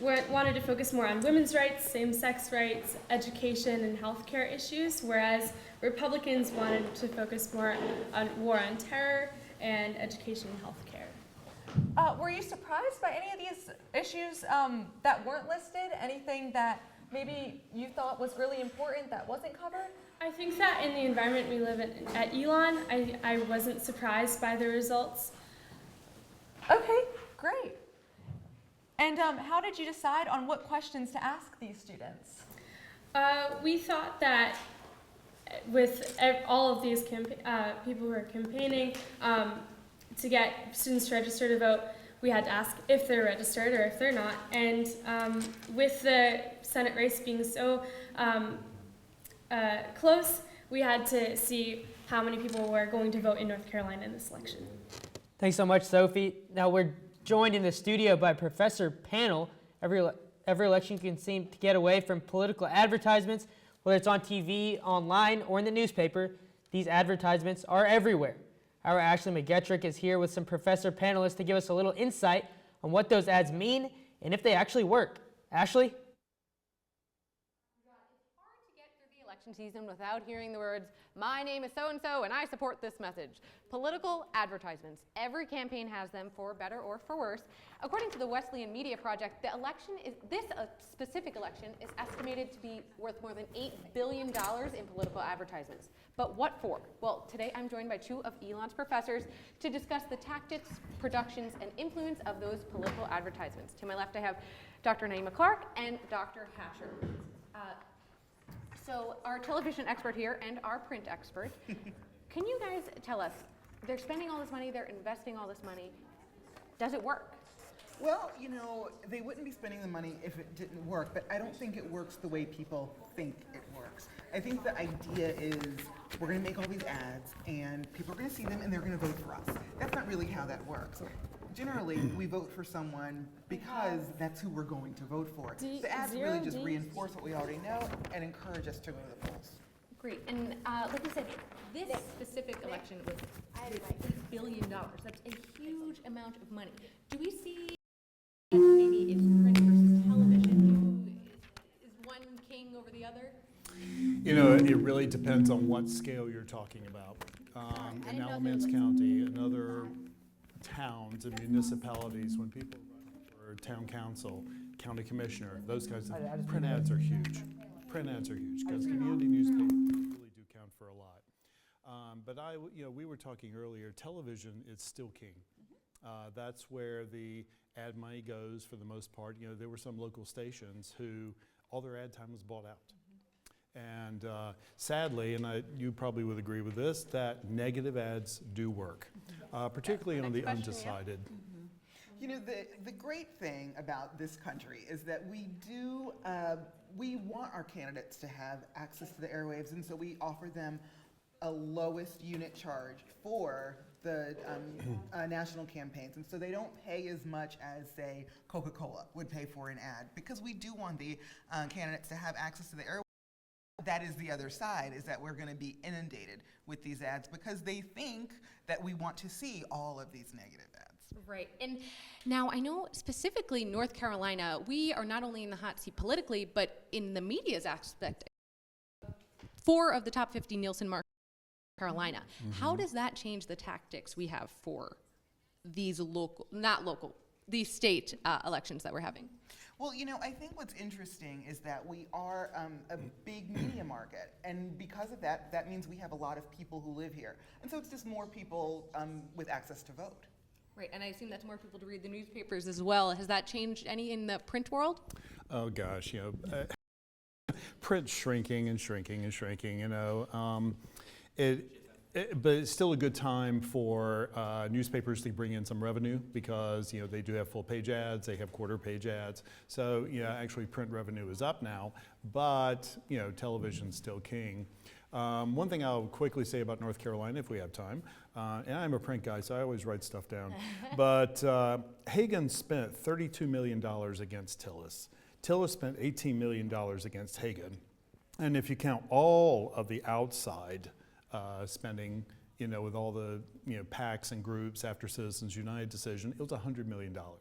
wanted to focus more on women's rights, same-sex rights, education, and healthcare issues, whereas Republicans wanted to focus more on war on terror and education and healthcare. Were you surprised by any of these issues that weren't listed? Anything that maybe you thought was really important that wasn't covered? I think that in the environment we live in at Elon, I wasn't surprised by the results. Okay, great. And how did you decide on what questions to ask these students? We thought that with all of these people who are campaigning, to get students to register to vote, we had to ask if they're registered or if they're not. And with the Senate race being so close, we had to see how many people were going to vote in North Carolina in this election. Thanks so much, Sophie. Now we're joined in the studio by Professor Panel. Every election you can seem to get away from political advertisements, whether it's on TV, online, or in the newspaper. These advertisements are everywhere. Our Ashley McGetrick is here with some professor panelists to give us a little insight on what those ads mean and if they actually work. Ashley? It's hard to get through the election season without hearing the words, "My name is so-and-so and I support this message." Political advertisements. Every campaign has them, for better or for worse. According to the Wesleyan Media Project, this specific election is estimated to be worth more than $8 billion in political advertisements. But what for? Well, today I'm joined by two of Elon's professors to discuss the tactics, productions, and influence of those political advertisements. To my left, I have Dr. Naima Clark and Dr. Hasher. So our television expert here and our print expert, can you guys tell us, they're spending all this money, they're investing all this money, does it work? Well, they wouldn't be spending the money if it didn't work, but I don't think it works the way people think it works. I think the idea is we're going to make all these ads and people are going to see them and they're going to vote for us. That's not really how that works. Generally, we vote for someone because that's who we're going to vote for. The ads really just reinforce what we already know and encourage us to go to the polls. Great, and like I said, this specific election was $8 billion. That's a huge amount of money. Do we see maybe it's print versus television? Is one king over the other? It really depends on what scale you're talking about. In Alamance County and other towns and municipalities, when people run for town council, county commissioner, those kinds of print ads are huge. Print ads are huge because community newspapers really do count for a lot. But we were talking earlier, television is still king. That's where the ad money goes for the most part. There were some local stations who all their ad time was bought out. And sadly, and you probably would agree with this, that negative ads do work, particularly on the undecided. You know, the great thing about this country is that we want our candidates to have access to the airwaves, and so we offer them a lowest unit charge for the national campaigns, and so they don't pay as much as, say, Coca-Cola would pay for an ad, because we do want the candidates to have access to the airwaves. That is the other side, is that we're going to be inundated with these ads because they think that we want to see all of these negative ads. Right. And now I know specifically North Carolina, we are not only in the hot seat politically, but in the media's aspect. 4 of the top 50 Nielsen marked Carolina. How does that change the tactics we have for these these state elections that we're having? Well, you know, I think what's interesting is that we are a big media market, and because of that, that means we have a lot of people who live here. And so it's just more people with access to vote. Right, and I assume that's more people to read the newspapers as well. Has that changed any in the print world? Oh gosh, you know, print's shrinking and shrinking and shrinking, you know. But it's still a good time for newspapers to bring in some revenue because, you know, they do have full page ads, they have quarter page ads. So, you know, actually print revenue is up now, but, you know, television's still king. One thing I'll quickly say about North Carolina, if we have time, and I'm a print guy, so I always write stuff down, but Hagan spent $32 million against Tillis. Tillis spent $18 million against Hagan. And if you count all of the outside spending, you know, with all the, you know, PACs and groups after Citizens United decision, it was $100 million. Wow.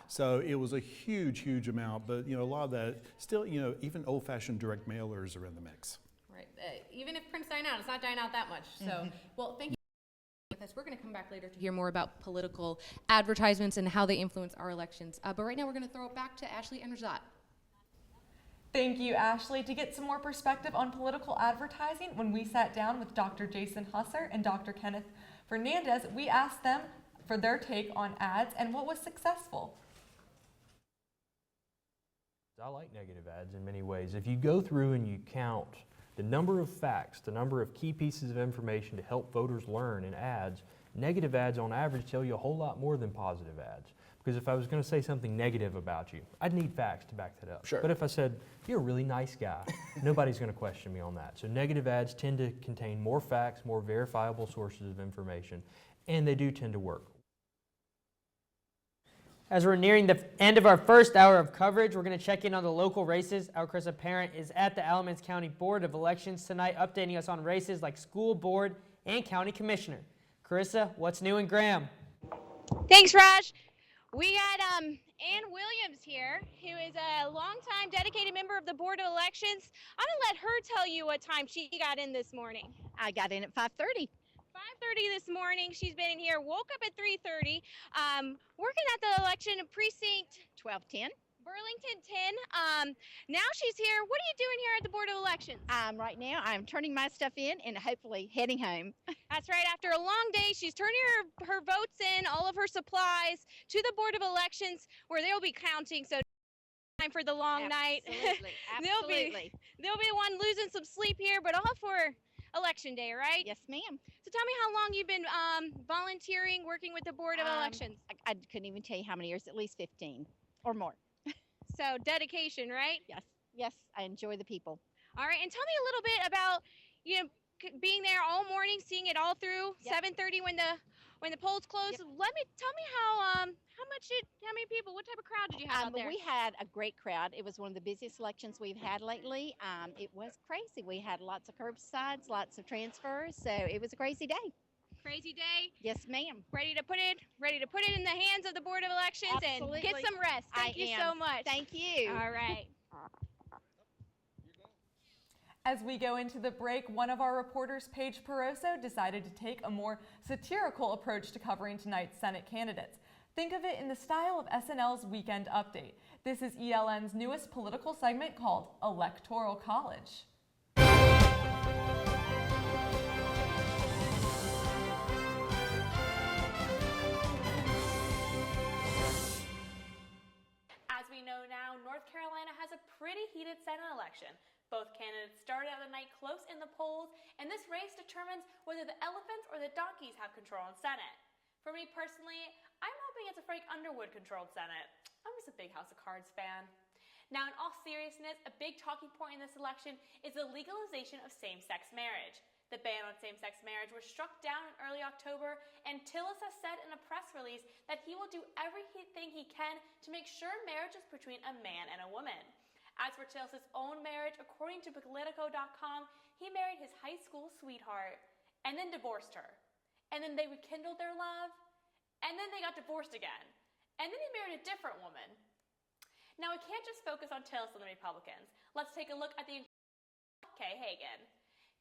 So it was a huge, huge amount, but, you know, a lot of that still, you know, even old-fashioned direct mailers are in the mix. Right. Even if print's dying out, it's not dying out that much. So, well, thank you. With us, we're going to come back later to hear more about political advertisements and how they influence our elections. But right now, we're going to throw it back to Ashley and Rajat. Thank you, Ashley. To get some more perspective on political advertising, when we sat down with Dr. Jason Husser and Dr. Kenneth Fernandez, we asked them for their take on ads and what was successful. I like negative ads in many ways. If you go through and you count the number of facts, the number of key pieces of information to help voters learn in ads, negative ads on average tell you a whole lot more than positive ads. Because if I was going to say something negative about you, I'd need facts to back that up. Sure. But if I said, you're a really nice guy, nobody's going to question me on that. So negative ads tend to contain more facts, more verifiable sources of information, and they do tend to work. As we're nearing the end of our first hour of coverage, we're going to check in on the local races. Our Carissa Parent is at the Alamance County Board of Elections tonight, updating us on races like school board and county commissioner. Carissa, what's new in Graham? Thanks, Raj. We got Ann Williams here, who is a longtime dedicated member of the Board of Elections. I'm going to let her tell you what time she got in this morning. I got in at 5:30. 5:30 this morning. She's been in here, woke up at 3:30, working at the election precinct 1210. Burlington 10. Now she's here. What are you doing here at the Board of Elections? Right now, I'm turning my stuff in and hopefully heading home. That's right. After a long day, she's turning her votes in, all of her supplies, to the Board of Elections, where they'll be counting. So time for the long night. Absolutely. They'll be the one losing some sleep here, but all for Election Day, right? Yes, ma'am. So tell me how long you've been volunteering, working with the Board of Elections. I couldn't even tell you how many years, at least 15 or more. So dedication, right? Yes, I enjoy the people. All right, and tell me a little bit about, you know, being there all morning, seeing it all through. 7:30 when the polls closed. Tell me how many people, what type of crowd did you have out there? We had a great crowd. It was one of the busiest elections we've had lately. It was crazy. We had lots of curbsides, lots of transfers, so it was a crazy day. Crazy day. Yes, ma'am. Ready to put it in the hands of the Board of Elections. Absolutely. And get some rest. Thank you so much. Thank you. All right. As we go into the break, one of our reporters, Paige Peroso, decided to take a more satirical approach to covering tonight's Senate candidates. Think of it in the style of SNL's Weekend Update. This is ELN's newest political segment called Electoral College. As we know now, North Carolina has a pretty heated Senate election, Both candidates started out the night close in the polls, and this race determines whether the elephants or the donkeys have control in Senate. For me personally, I'm hoping it's a Frank Underwood-controlled Senate. I'm just a big House of Cards fan. Now, in all seriousness, a big talking point in this election is the legalization of same-sex marriage. The ban on same-sex marriage was struck down in early October, and Tillis has said in a press release that he will do everything he can to make sure marriage is between a man and a woman. As for Tillis' own marriage, according to Politico.com, he married his high school sweetheart and then divorced her. And then they rekindled their love, and then they got divorced again. And then he married a different woman. Now, we can't just focus on Tillis and the Republicans. Let's take a look at the Kay Hagan.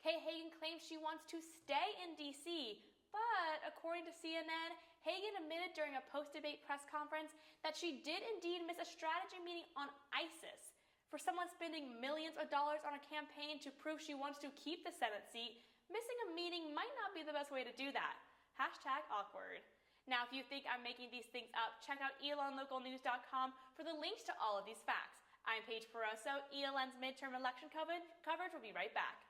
Kay Hagan claims she wants to stay in D.C., but according to CNN, Hagan admitted during a post-debate press conference that she did indeed miss a strategy meeting on ISIS. For someone spending millions of dollars on a campaign to prove she wants to keep the Senate seat, missing a meeting might not be the best way to do that. #awkward. Now, if you think I'm making these things up, check out ElonLocalNews.com for the links to all of these facts. I'm Paige Peroso. ELN's midterm election coverage will be right back.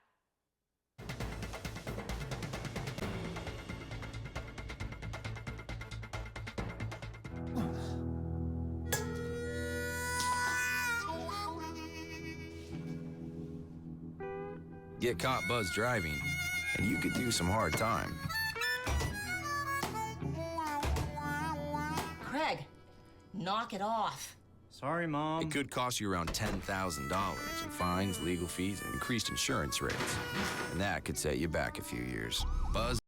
Get caught buzz driving, and you could do some hard time. Craig, knock it off. Sorry, Mom. It could cost you around $10,000 in fines, legal fees, and increased insurance rates. And that could set you back a few years. Buzz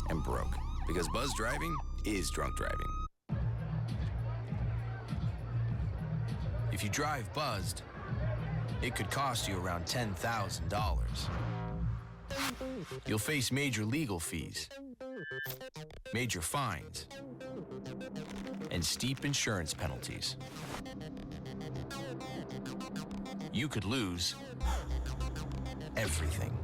and broke. Because buzz driving is drunk driving. If you drive buzzed, it could cost you around $10,000. You'll face major legal fees, major fines, and steep insurance penalties. You could lose everything.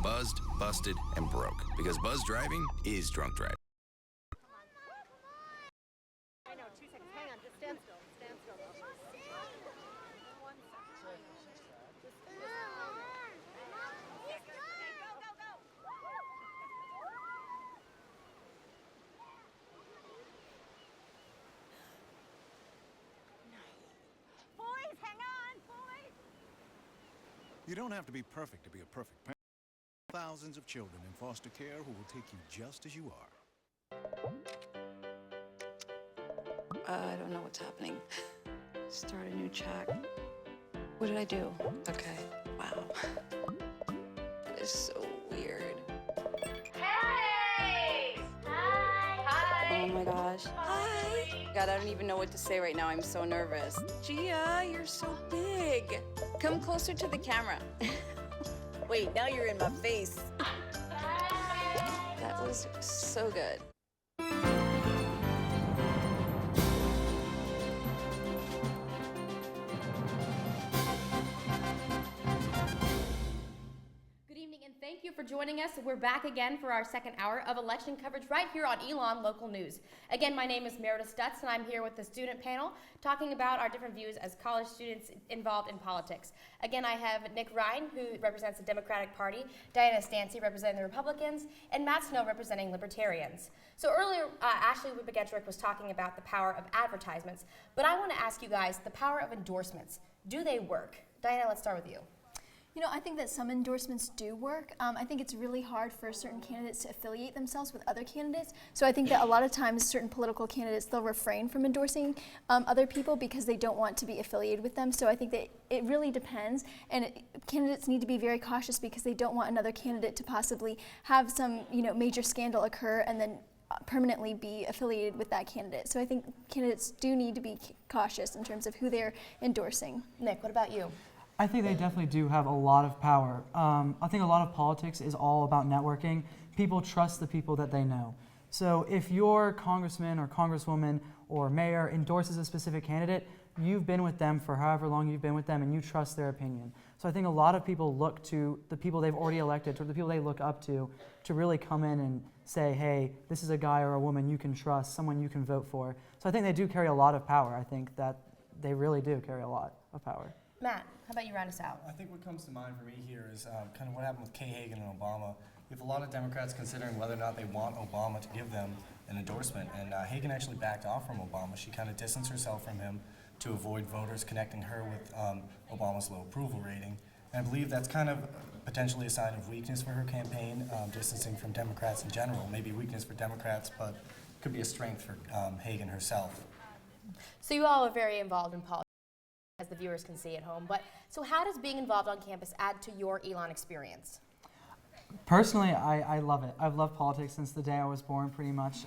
Buzzed, busted, and broke. Because buzz driving is drunk driving. I know, 2 seconds. Hang on, just stand still. Stand still. Boys, hang on, boys! You don't have to be perfect to be a perfect parent. Thousands of children in foster care who will take you just as you are. I don't know what's happening. Start a new chat. What did I do? Okay, wow. That is so weird. Hey! Hi! Oh my gosh. Hi! God, I don't even know what to say right now. I'm so nervous. Gia, you're so big. Come closer to the camera. Wait, now you're in my face. That was so good. Good evening and thank you for joining us. We're back again for our second hour of election coverage right here on Elon Local News. Again, my name is Meredith Stutz and I'm here with the student panel talking about our different views as college students involved in politics. Again, I have Nick Ryan, who represents the Democratic Party, Diana Stancy representing the Republicans, and Matt Snow representing Libertarians. So earlier, Ashley Wibbegetrick was talking about the power of advertisements, but I want to ask you guys the power of endorsements. Do they work? Diana, let's start with you. You know, I think that some endorsements do work. I think it's really hard for certain candidates to affiliate themselves with other candidates. So I think that a lot of times certain political candidates, they'll refrain from endorsing other people because they don't want to be affiliated with them. So I think that it really depends. And candidates need to be very cautious because they don't want another candidate to possibly have some, major scandal occur and then permanently be affiliated with that candidate. So I think candidates do need to be cautious in terms of who they're endorsing. Nick, what about you? I think they definitely do have a lot of power. I think a lot of politics is all about networking. People trust the people that they know. So if your congressman or congresswoman or mayor endorses a specific candidate, you've been with them for however long you've been with them and you trust their opinion. So I think a lot of people look to the people they've already elected, or the people they look up to really come in and say, hey, this is a guy or a woman you can trust, someone you can vote for. So I think they do carry a lot of power. I think that they really do carry a lot of power. Matt, how about you round us out? I think what comes to mind for me here is kind of what happened with Kay Hagan and Obama. You have a lot of Democrats considering whether or not they want Obama to give them an endorsement, and Hagan actually backed off from Obama. She kind of distanced herself from him to avoid voters connecting her with Obama's low approval rating. And I believe that's kind of potentially a sign of weakness for her campaign, distancing from Democrats in general. Maybe weakness for Democrats, but could be a strength for Hagan herself. So you all are very involved in politics, as the viewers can see at home. But so how does being involved on campus add to your Elon experience? Personally, I love it. I've loved politics since the day I was born, pretty much.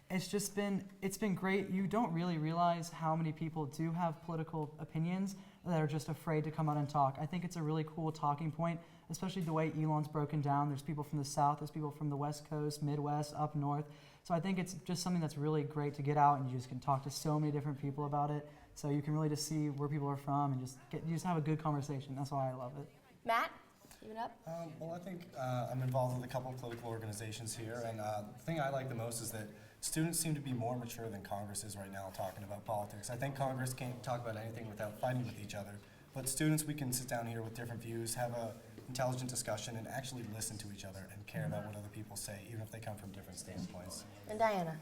It's been great. You don't really realize how many people do have political opinions that are just afraid to come out and talk. I think it's a really cool talking point, especially the way Elon's broken down. There's people from the South, there's people from the West Coast, Midwest, up North. So I think it's just something that's really great to get out and you just can talk to so many different people about it. So you can really just see where people are from and you just have a good conversation. That's why I love it. Matt? Give it up. Well, I think I'm involved with a couple of political organizations here, and the thing I like the most is that students seem to be more mature than Congress is right now talking about politics. I think Congress can't talk about anything without fighting with each other, but students, we can sit down here with different views, have a intelligent discussion, and actually listen to each other and care about what other people say, even if they come from different standpoints. And Diana?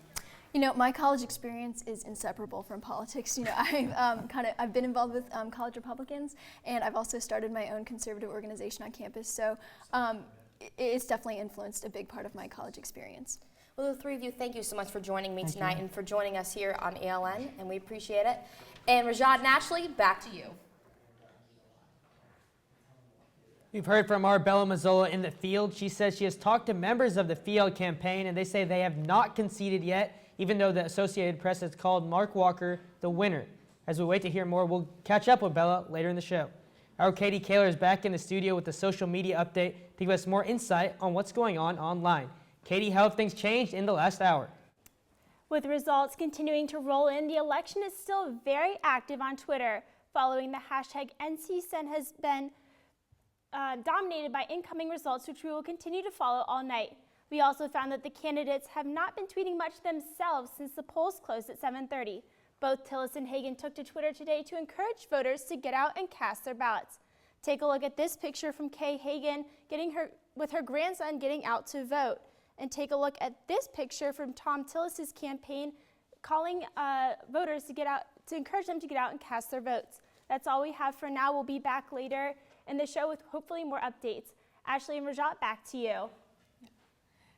You know, my college experience is inseparable from politics. You know, I've been involved with college Republicans, and I've also started my own conservative organization on campus. So it's definitely influenced a big part of my college experience. Well, the three of you, thank you so much for joining me tonight and for joining us here on ELN, and we appreciate it. And Rajat, naturally, back to you. We've heard from Arbella Mazzola in the field. She says she has talked to members of the field campaign, and they say they have not conceded yet, even though the Associated Press has called Mark Walker the winner. As we wait to hear more, we'll catch up with Bella later in the show. Our Katie Kaler is back in the studio with the social media update to give us more insight on what's going on online. Katie, how have things changed in the last hour? With results continuing to roll in, the election is still very active on Twitter. Following the hashtag NCSend has been dominated by incoming results, which we will continue to follow all night. We also found that the candidates have not been tweeting much themselves since the polls closed at 7:30. Both Tillis and Hagan took to Twitter today to encourage voters to get out and cast their ballots. Take a look at this picture from Kay Hagan with her grandson getting out to vote. And take a look at this picture from Tom Tillis's campaign calling voters to get out, to encourage them to get out and cast their votes. That's all we have for now. We'll be back later in the show with hopefully more updates. Ashley and Rajat, back to you.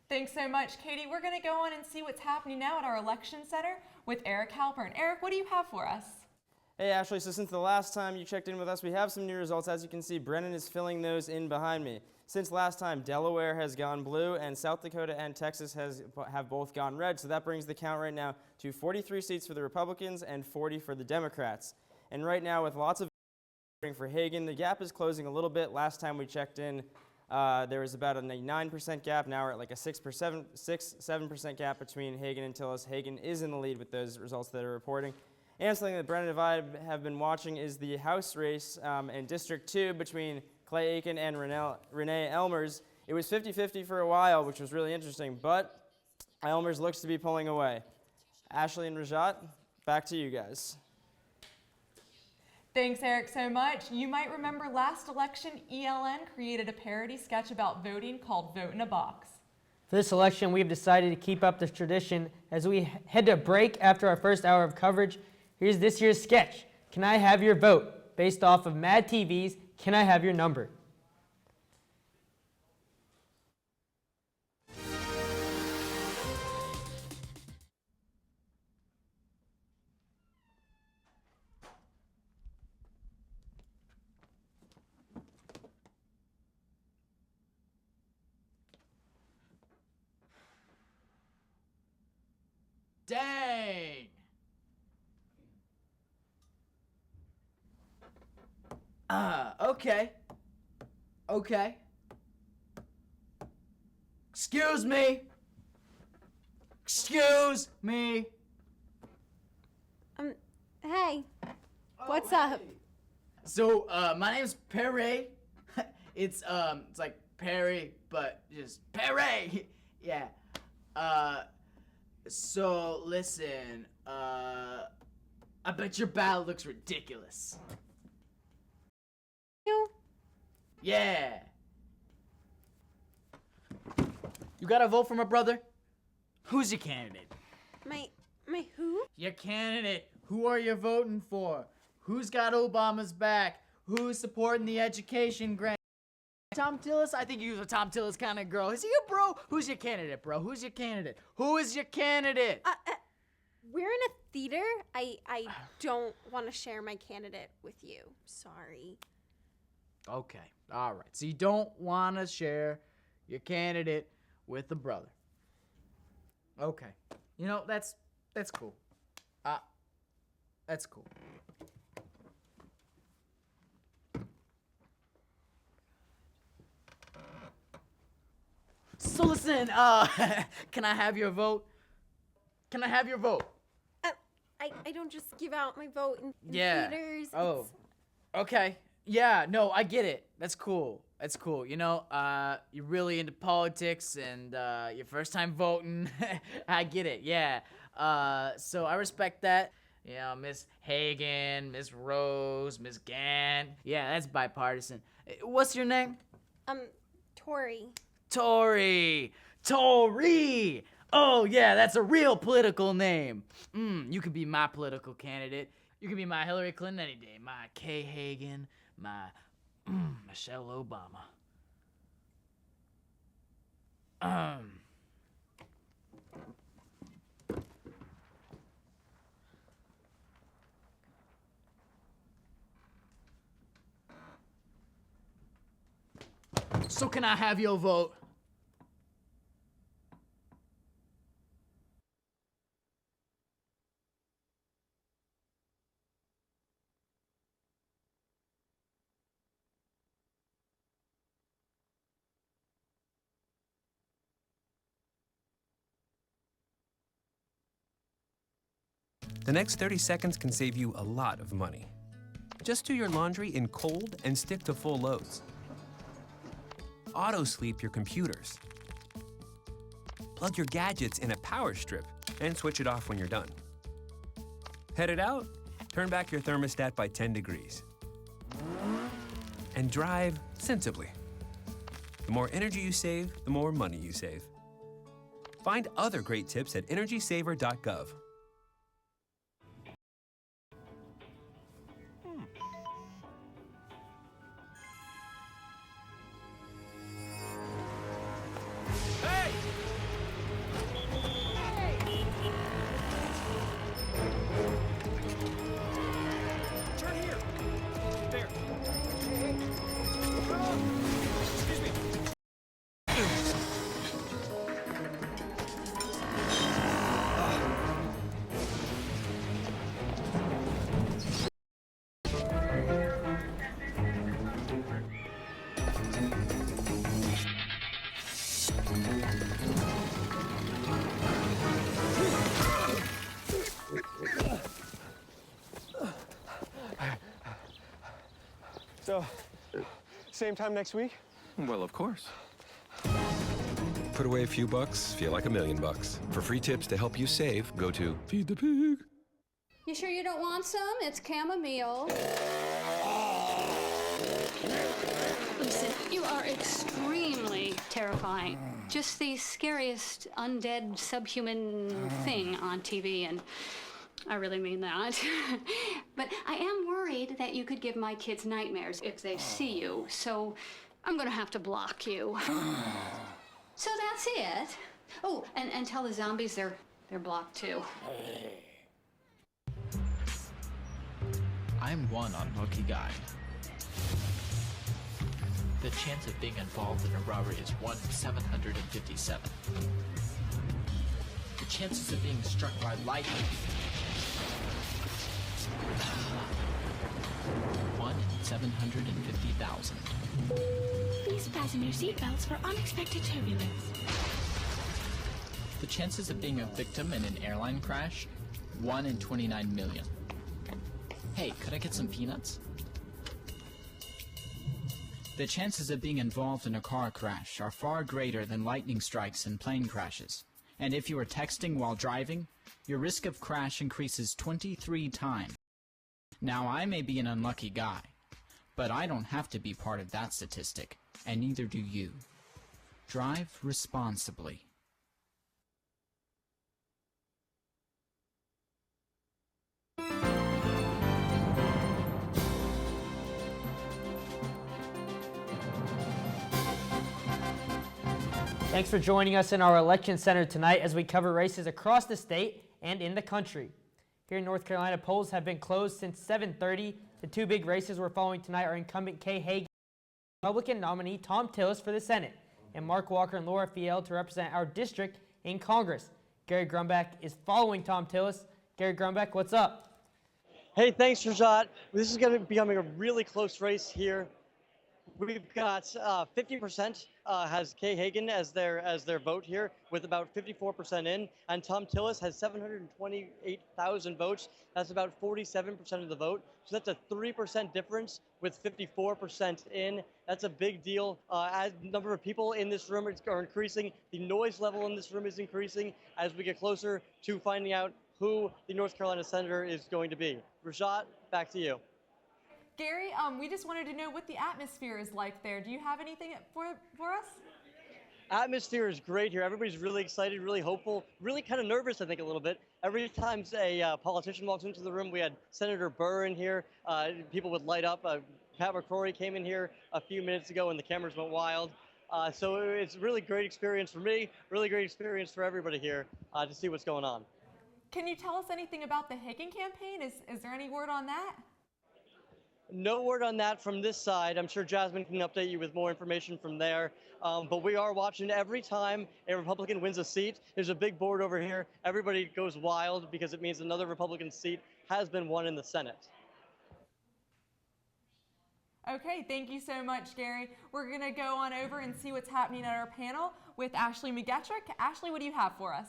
Thanks so much, Katie. We're going to go on and see what's happening now at our election center with Eric Halpern. Eric, what do you have for us? Hey, Ashley. So since the last time you checked in with us, we have some new results. As you can see, Brennan is filling those in behind me. Since last time, Delaware has gone blue, and South Dakota and Texas have both gone red. So that brings the count right now to 43 seats for the Republicans and 40 for the Democrats. And right now, with lots of voting for Hagan, the gap is closing a little bit. Last time we checked in, there was about a 9% gap. Now we're at like a 7% gap between Hagan and Tillis. Hagan is in the lead with those results that are reporting. And something that Brennan and I have been watching is the House race in District 2 between Clay Aiken and Renee Elmers. It was 50-50 for a while, which was really interesting, but Elmers looks to be pulling away. Ashley and Rajat, back to you guys. Thanks, Eric, so much. You might remember last election, ELN created a parody sketch about voting called Vote in a Box. For this election, we've decided to keep up this tradition as we head to break after our first hour of coverage. Here's this year's sketch, Can I Have Your Vote? Based off of Mad TV's Can I Have Your Number? Dang! Okay. Okay. Excuse me. Excuse me. Hey. What's up? So, my name's Perry. It's like Perry, but just Perry. Yeah. So, listen, I bet your ballot looks ridiculous. You? Yeah. You gotta vote for my brother? Who's your candidate? My who? Your candidate. Who are you voting for? Who's got Obama's back? Who's supporting the education grant? Tom Tillis? I think you're a Tom Tillis kind of girl. Is he a bro? Who's your candidate, bro? Who's your candidate? Who is your candidate? We're in a theater. I don't want to share my candidate with you. Sorry. Okay. All right. So you don't want to share your candidate with a brother. Okay. You know, that's cool. That's cool. So listen, can I have your vote? Can I have your vote? I don't just give out my vote in Yeah. theaters. Oh. Okay. Yeah, no, I get it. That's cool. That's cool. You know, you're really into politics and your first time voting. I get it. Yeah. So I respect that. You know, Miss Hagan, Miss Rose, Miss Gant. Yeah, that's bipartisan. What's your name? Tori. Tori! Tori! Oh, yeah, that's a real political name. You could be my political candidate. You could be my Hillary Clinton any day. My Kay Hagan, my Michelle Obama. So can I have your vote? The next 30 seconds can save you a lot of money. Just do your laundry in cold and stick to full loads. Auto-sleep your computers. Plug your gadgets in a power strip and switch it off when you're done. Headed out? Turn back your thermostat by 10 degrees. And drive sensibly. The more energy you save, the more money you save. Find other great tips at energysaver.gov. So, same time next week? Well, of course. Put away a few bucks, feel like $1 million. For free tips to help you save, go to Feed the Pig. You sure you don't want some? It's chamomile. Listen, you are extremely terrifying. Just the scariest undead subhuman thing on TV, and I really mean that. But I am worried that you could give my kids nightmares if they see you, so I'm gonna have to block you. So that's it. Oh, and tell the zombies they're blocked too. I'm one unlucky guy. The chance of being involved in a robbery is 1 in 757. The chances of being struck by lightning 1 in 750,000. Please fasten your seatbelts for unexpected turbulence. The chances of being a victim in an airline crash 1 in 29 million. Hey, could I get some peanuts? The chances of being involved in a car crash are far greater than lightning strikes and plane crashes. And if you are texting while driving, your risk of crash increases 23 times. Now, I may be an unlucky guy, but I don't have to be part of that statistic, and neither do you. Drive responsibly. Thanks for joining us in our election center tonight as we cover races across the state and in the country. Here in North Carolina, polls have been closed since 7:30. The two big races we're following tonight are incumbent Kay Hagan, Republican nominee Tom Tillis for the Senate, and Mark Walker and Laura Fiel to represent our district in Congress. Gary Grumbach is following Tom Tillis. Gary Grumbach, what's up? Hey, thanks, Rajat. This is going to be becoming a really close race here. We've got 50% has Kay Hagan as their vote here, with about 54% in, and Tom Tillis has 728,000 votes. That's about 47% of the vote. So that's a 3% difference with 54% in. That's a big deal. As the number of people in this room are increasing, the noise level in this room is increasing as we get closer to finding out who the North Carolina senator is going to be. Rajat, back to you. Gary, we just wanted to know what the atmosphere is like there. Do you have anything for us? Atmosphere is great here. Everybody's really excited, really hopeful, really kind of nervous, I think, a little bit. Every time a politician walks into the room, we had Senator Burr in here. People would light up. Pat McCrory came in here a few minutes ago and the cameras went wild. So it's a really great experience for me, really great experience for everybody here to see what's going on. Can you tell us anything about the Hagan campaign? Is there any word on that? No word on that from this side. I'm sure Jasmine can update you with more information from there. But we are watching every time a Republican wins a seat. There's a big board over here. Everybody goes wild because it means another Republican seat has been won in the Senate. Okay, thank you so much, Gary. We're going to go on over and see what's happening at our panel with Ashley McGetrick. Ashley, what do you have for us?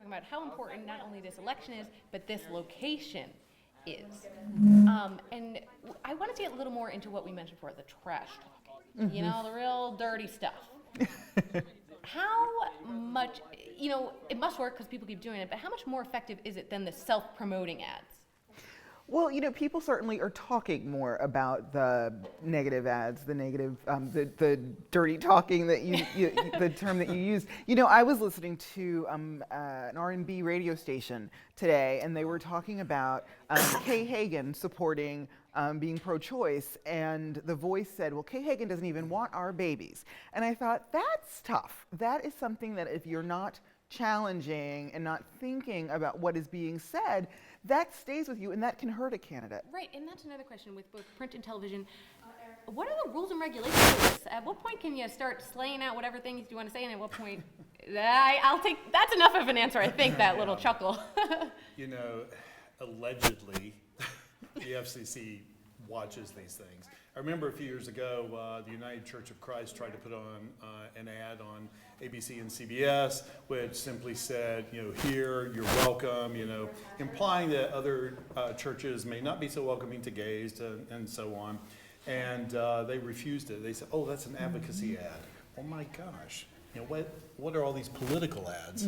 About how important not only this election is, but this location is. And I want to get a little more into what we mentioned before, the trash talking. You know, the real dirty stuff. How much, you know, it must work because people keep doing it, but how much more effective is it than the self-promoting ads? Well, you know, people certainly are talking more about the negative ads, the negative, the dirty talking that the term that you used. You know, I was listening to an R&B radio station today, and they were talking about Kay Hagan supporting being pro-choice, and the voice said, well, Kay Hagan doesn't even want our babies. And I thought, that's tough. That is something that if you're not challenging and not thinking about what is being said, that stays with you, and that can hurt a candidate. Right, and that's another question with both print and television. What are the rules and regulations for this? At what point can you start slaying out whatever things you want to say, and at what point, I'll take, that's enough of an answer, I think, that little chuckle. You know, allegedly, the FCC watches these things. I remember a few years ago, the United Church of Christ tried to put on an ad on ABC and CBS, which simply said, you know, here, you're welcome, you know, implying that other churches may not be so welcoming to gays and so on. And they refused it. They said, oh, that's an advocacy ad. Oh my gosh, you know, what are all these political ads?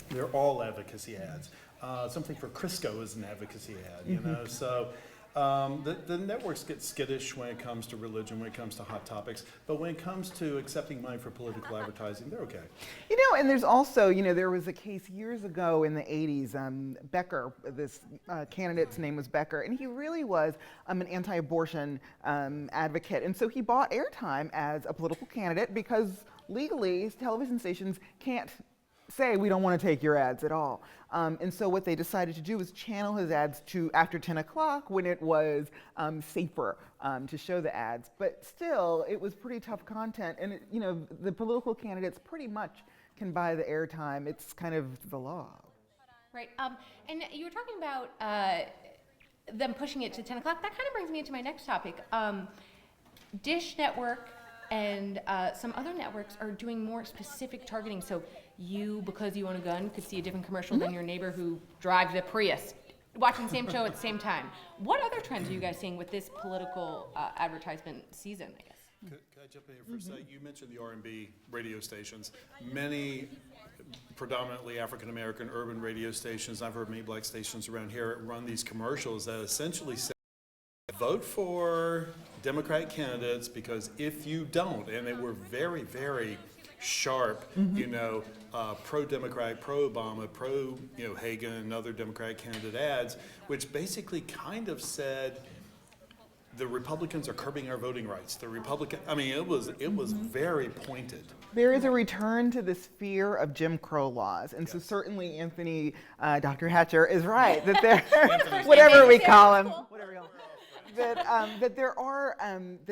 They're all advocacy ads. Something for Crisco is an advocacy ad, you know, so. The networks get skittish when it comes to religion, when it comes to hot topics, but when it comes to accepting money for political advertising, they're okay. You know, and there's also, you know, there was a case years ago in the 80s, Becker, this candidate's name was Becker, and he really was an anti-abortion advocate, and so he bought airtime as a political candidate because legally television stations can't say we don't want to take your ads at all. And so what they decided to do was channel his ads to after 10 o'clock when it was safer to show the ads. But still, it was pretty tough content. And, you know, the political candidates pretty much can buy the airtime. It's kind of the law. Right. And you were talking about them pushing it to 10 o'clock. That kind of brings me into my next topic. Dish Network and some other networks are doing more specific targeting. So you, because you own a gun, could see a different commercial than your neighbor who drives a Prius. watching the same show at the same time. What other trends are you guys seeing with this political advertisement season, I guess? Could I jump in here for a sec? You mentioned the R&B radio stations. Many predominantly African-American urban radio stations, I've heard many black stations around here run these commercials that essentially say, vote for Democratic candidates, because if you don't, and they were very, very sharp, pro-Democratic, pro-Obama, Hagen and other Democratic candidate ads, which basically kind of said the Republicans are curbing our voting rights. It was very pointed. There is a return to this fear of Jim Crow laws, and so certainly Anthony, Dr. Hatcher is right that there, whatever we call him, that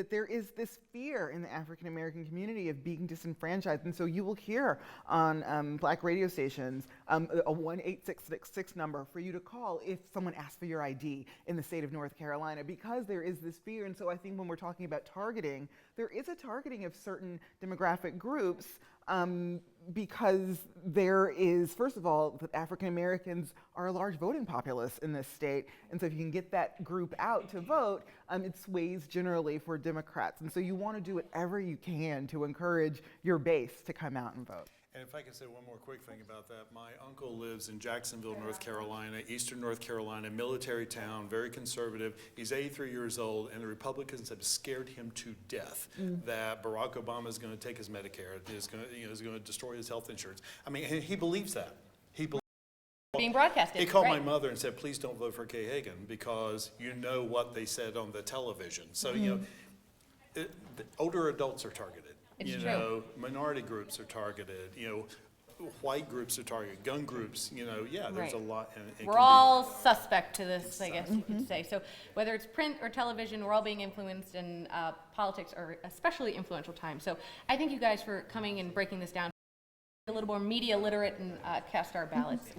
there is this fear in the African American community of being disenfranchised, and so you will hear on black radio stations a 1-866 number for you to call if someone asks for your ID in the state of North Carolina, because there is this fear. And so I think when we're talking about targeting, there is a targeting of certain demographic groups. Because there is, first of all, that African Americans are a large voting populace in this state, and so if you can get that group out to vote, it sways generally for Democrats. And so you want to do whatever you can to encourage your base to come out and vote. And if I can say one more quick thing about that, my uncle lives in Jacksonville, North Carolina, eastern North Carolina, military town, very conservative. He's 83 years old, and the Republicans have scared him to death that Barack Obama is going to take his Medicare, is going to destroy his health insurance. I mean, he believes that. Being broadcasted. He called my mother and said, please don't vote for Kay Hagan, because you know what they said on the television. So, the older adults are targeted. It's true. Minority groups are targeted, white groups are targeted, gun groups, there's a lot. And we're all suspect to this, I guess you could say. So whether it's print or television, we're all being influenced, and politics are especially influential times. So I thank you guys for coming and breaking this down, a little more media literate, and cast our ballots.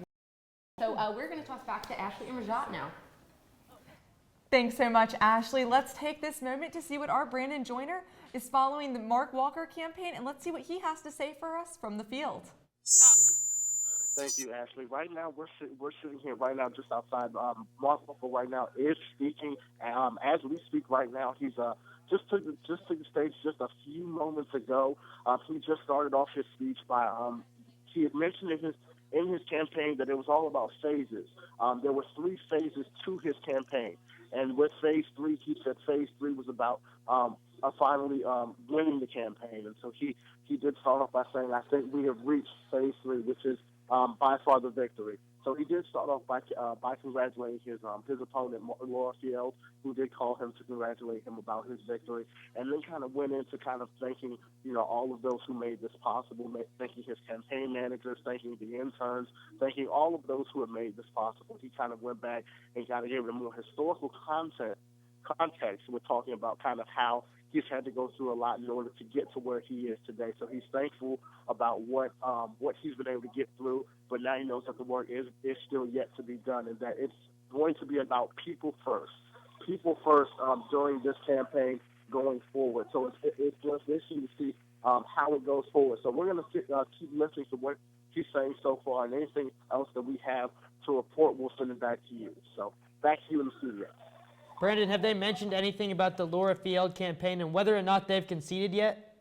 So we're going to toss back to Ashley and Rajat now. Thanks so much, Ashley. Let's take this moment to see what our Brandon Joyner is following the Mark Walker campaign, and let's see what he has to say for us from the field. Thank you, Ashley. Right now, we're sitting here right now just outside. Mark Walker right now is speaking. As we speak right now, he's just took the stage just a few moments ago. He just started off his speech by he had mentioned in his campaign that it was all about phases. There were 3 phases to his campaign. And with phase 3, he said phase 3 was about finally winning the campaign. And so he did start off by saying, I think we have reached phase 3, which is by far the victory. So he did start off by congratulating his opponent, Laura Field, who did call him to congratulate him about his victory, and then kind of went into kind of thanking, all of those who made this possible, thanking his campaign managers, thanking the interns, thanking all of those who have made this possible. He kind of went back and kind of gave it a more historical context. We're talking about kind of how he's had to go through a lot in order to get to where he is today. So he's thankful about what he's been able to get through, but now he knows that the work is still yet to be done, and that it's going to be about people first during this campaign going forward. So it's just interesting to see how it goes forward. So we're going to keep listening to what he's saying so far, and anything else that we have to report, we'll send it back to you. So back to you in the studio. Brandon, have they mentioned anything about the Laura Field campaign and whether or not they've conceded yet?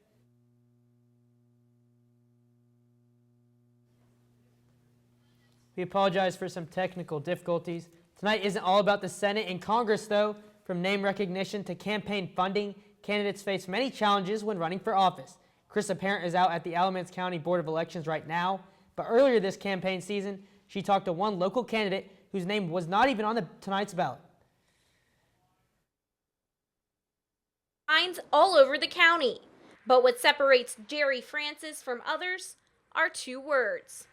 We apologize for some technical difficulties. Tonight isn't all about the Senate and Congress, though. From name recognition to campaign funding, candidates face many challenges when running for office. Krista Parent is out at the Alamance County Board of Elections right now, but earlier this campaign season, she talked to one local candidate whose name was not even on tonight's ballot. Signs all over the county. But what separates Jerry Francis from others are 2 words: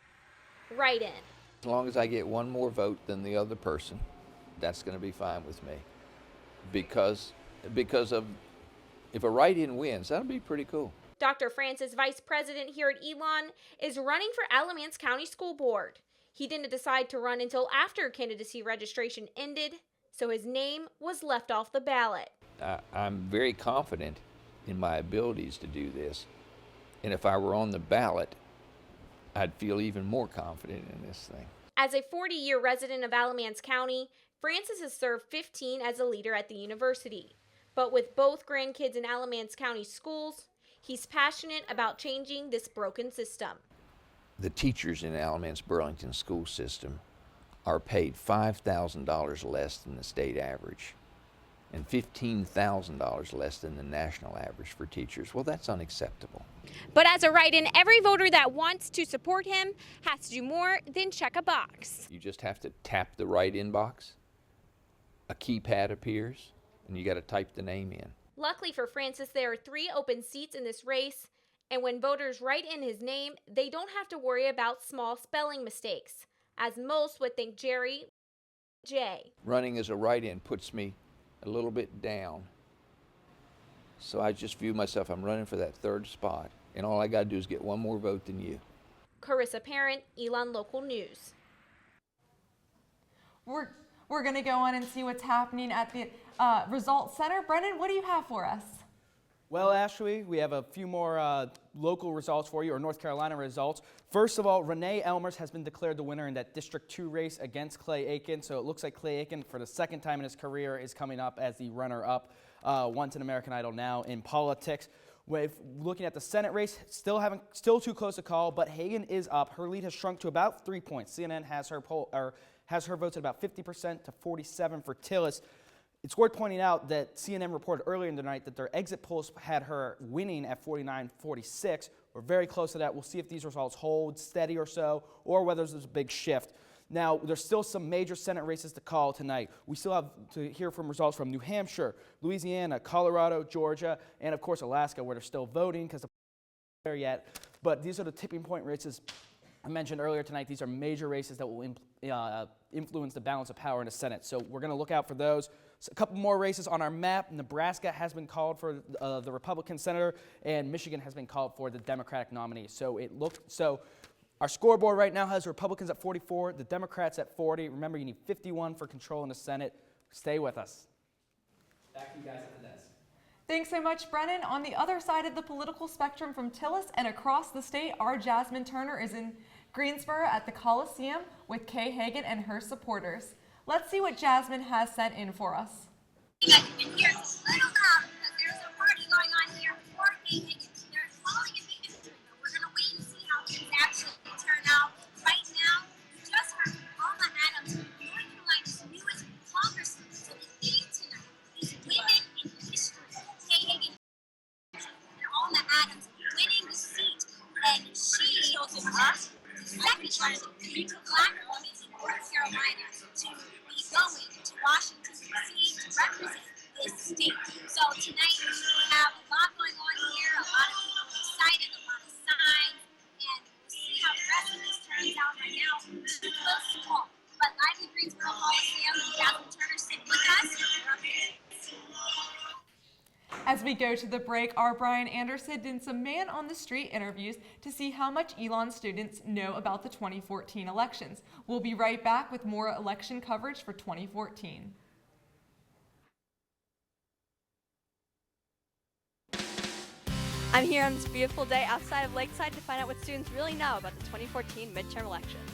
write-in. As long as I get one more vote than the other person, that's going to be fine with me. Because of, if a write-in wins, that'll be pretty cool. Dr. Francis, vice president here at Elon, is running for Alamance County School Board. He didn't decide to run until after candidacy registration ended, so his name was left off the ballot. I'm very confident in my abilities to do this. And if I were on the ballot, I'd feel even more confident in this thing. As a 40-year resident of Alamance County, Francis has served 15 as a leader at the university. But with both grandkids in Alamance County schools, he's passionate about changing this broken system. The teachers in Alamance Burlington school system are paid $5,000 less than the state average and $15,000 less than the national average for teachers. Well, that's unacceptable. But as a write-in, every voter that wants to support him has to do more than check a box. You just have to tap the write-in box, a keypad appears, and you got to type the name in. Luckily for Francis, there are 3 open seats in this race, and when voters write in his name, they don't have to worry about small spelling mistakes, as most would think Jerry J. Running as a write-in puts me a little bit down. So I just view myself, I'm running for that 3rd spot, and all I got to do is get 1 more vote than you. Carissa Parent, Elon Local News. We're going to go on and see what's happening at the Results Center. Brendan, what do you have for us? Well, Ashley, we have a few more local results for you, or North Carolina results. First of all, Renee Elmers has been declared the winner in that District 2 race against Clay Aiken. So it looks like Clay Aiken, for the 2nd time in his career, is coming up as the runner-up, once an American Idol, now in politics. With looking at the Senate race, still too close to call, but Hagan is up. Her lead has shrunk to about 3 points. CNN has her votes at about 50% to 47 for Tillis. It's worth pointing out that CNN reported earlier in the night that their exit polls had her winning at 49-46. We're very close to that. We'll see if these results hold steady or so, or whether there's a big shift. Now, there's still some major Senate races to call tonight. We still have to hear from results from New Hampshire, Louisiana, Colorado, Georgia, and of course Alaska, where they're still voting because the there yet. But these are the tipping point races I mentioned earlier tonight. These are major races that will influence the balance of power in the Senate. So we're going to look out for those. So a couple more races on our map. Nebraska has been called for the Republican senator, and Michigan has been called for the Democratic nominee. So our scoreboard right now has Republicans at 44, the Democrats at 40. Remember, you need 51 for control in the Senate. Stay with us. Back to you guys at the desk. Thanks so much, Brennan. On the other side of the political spectrum from Tillis and across the state, our Jasmine Turner is in Greensboro at the Coliseum with Kay Hagan and her supporters. Let's see what Jasmine has sent in for us. Here, it's a little loud because there's a party going on here for Kay Hagan. They're calling it the Midterm, but we're going to wait and see how things actually turn out. Right now, you just heard Alma Adams, North Carolina's newest congressman. So the theme tonight is women in history. Kay Hagan and Alma Adams winning the seat, and she chose the second person to black women in North Carolina to be going to Washington, D.C. to represent this state. So tonight we have a lot going on here, a lot of people excited, a lot of signs, and we'll see how the rest of this turns out. Right now, too close to call. But live in Greensboro Coliseum, Jasmine Turner sitting with us. As we go to the break, our Brian Anderson did some man-on-the-street interviews to see how much Elon students know about the 2014 elections. We'll be right back with more election coverage for 2014. I'm here on this beautiful day outside of Lakeside to find out what students really know about the 2014 midterm elections.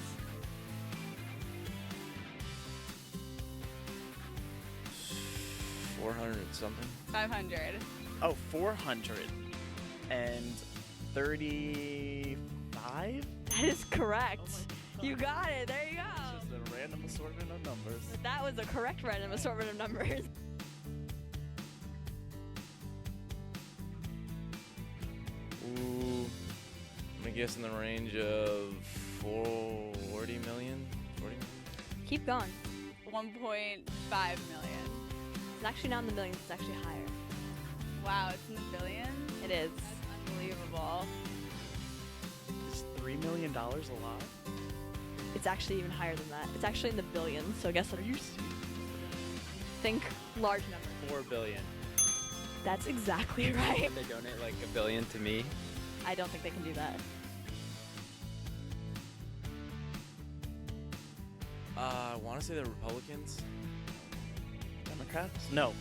Something. 500. Oh, 435? That is correct. You got it. There you go. It's just a random assortment of numbers. But that was a correct random assortment of numbers. Ooh, I'm gonna guess in the range of 40 million? 40 million? Keep going. 1.5 million. It's actually not in the millions, it's actually higher. Wow, it's in the billions? It is. That's unbelievable. Is $3 million a lot? It's actually even higher than that. It's actually in the billions, so guess what? Are you serious? Think large number. 4 billion. That's exactly right. They donate like $1 billion to me? I don't think they can do that. I want to say the Republicans. Democrats? No.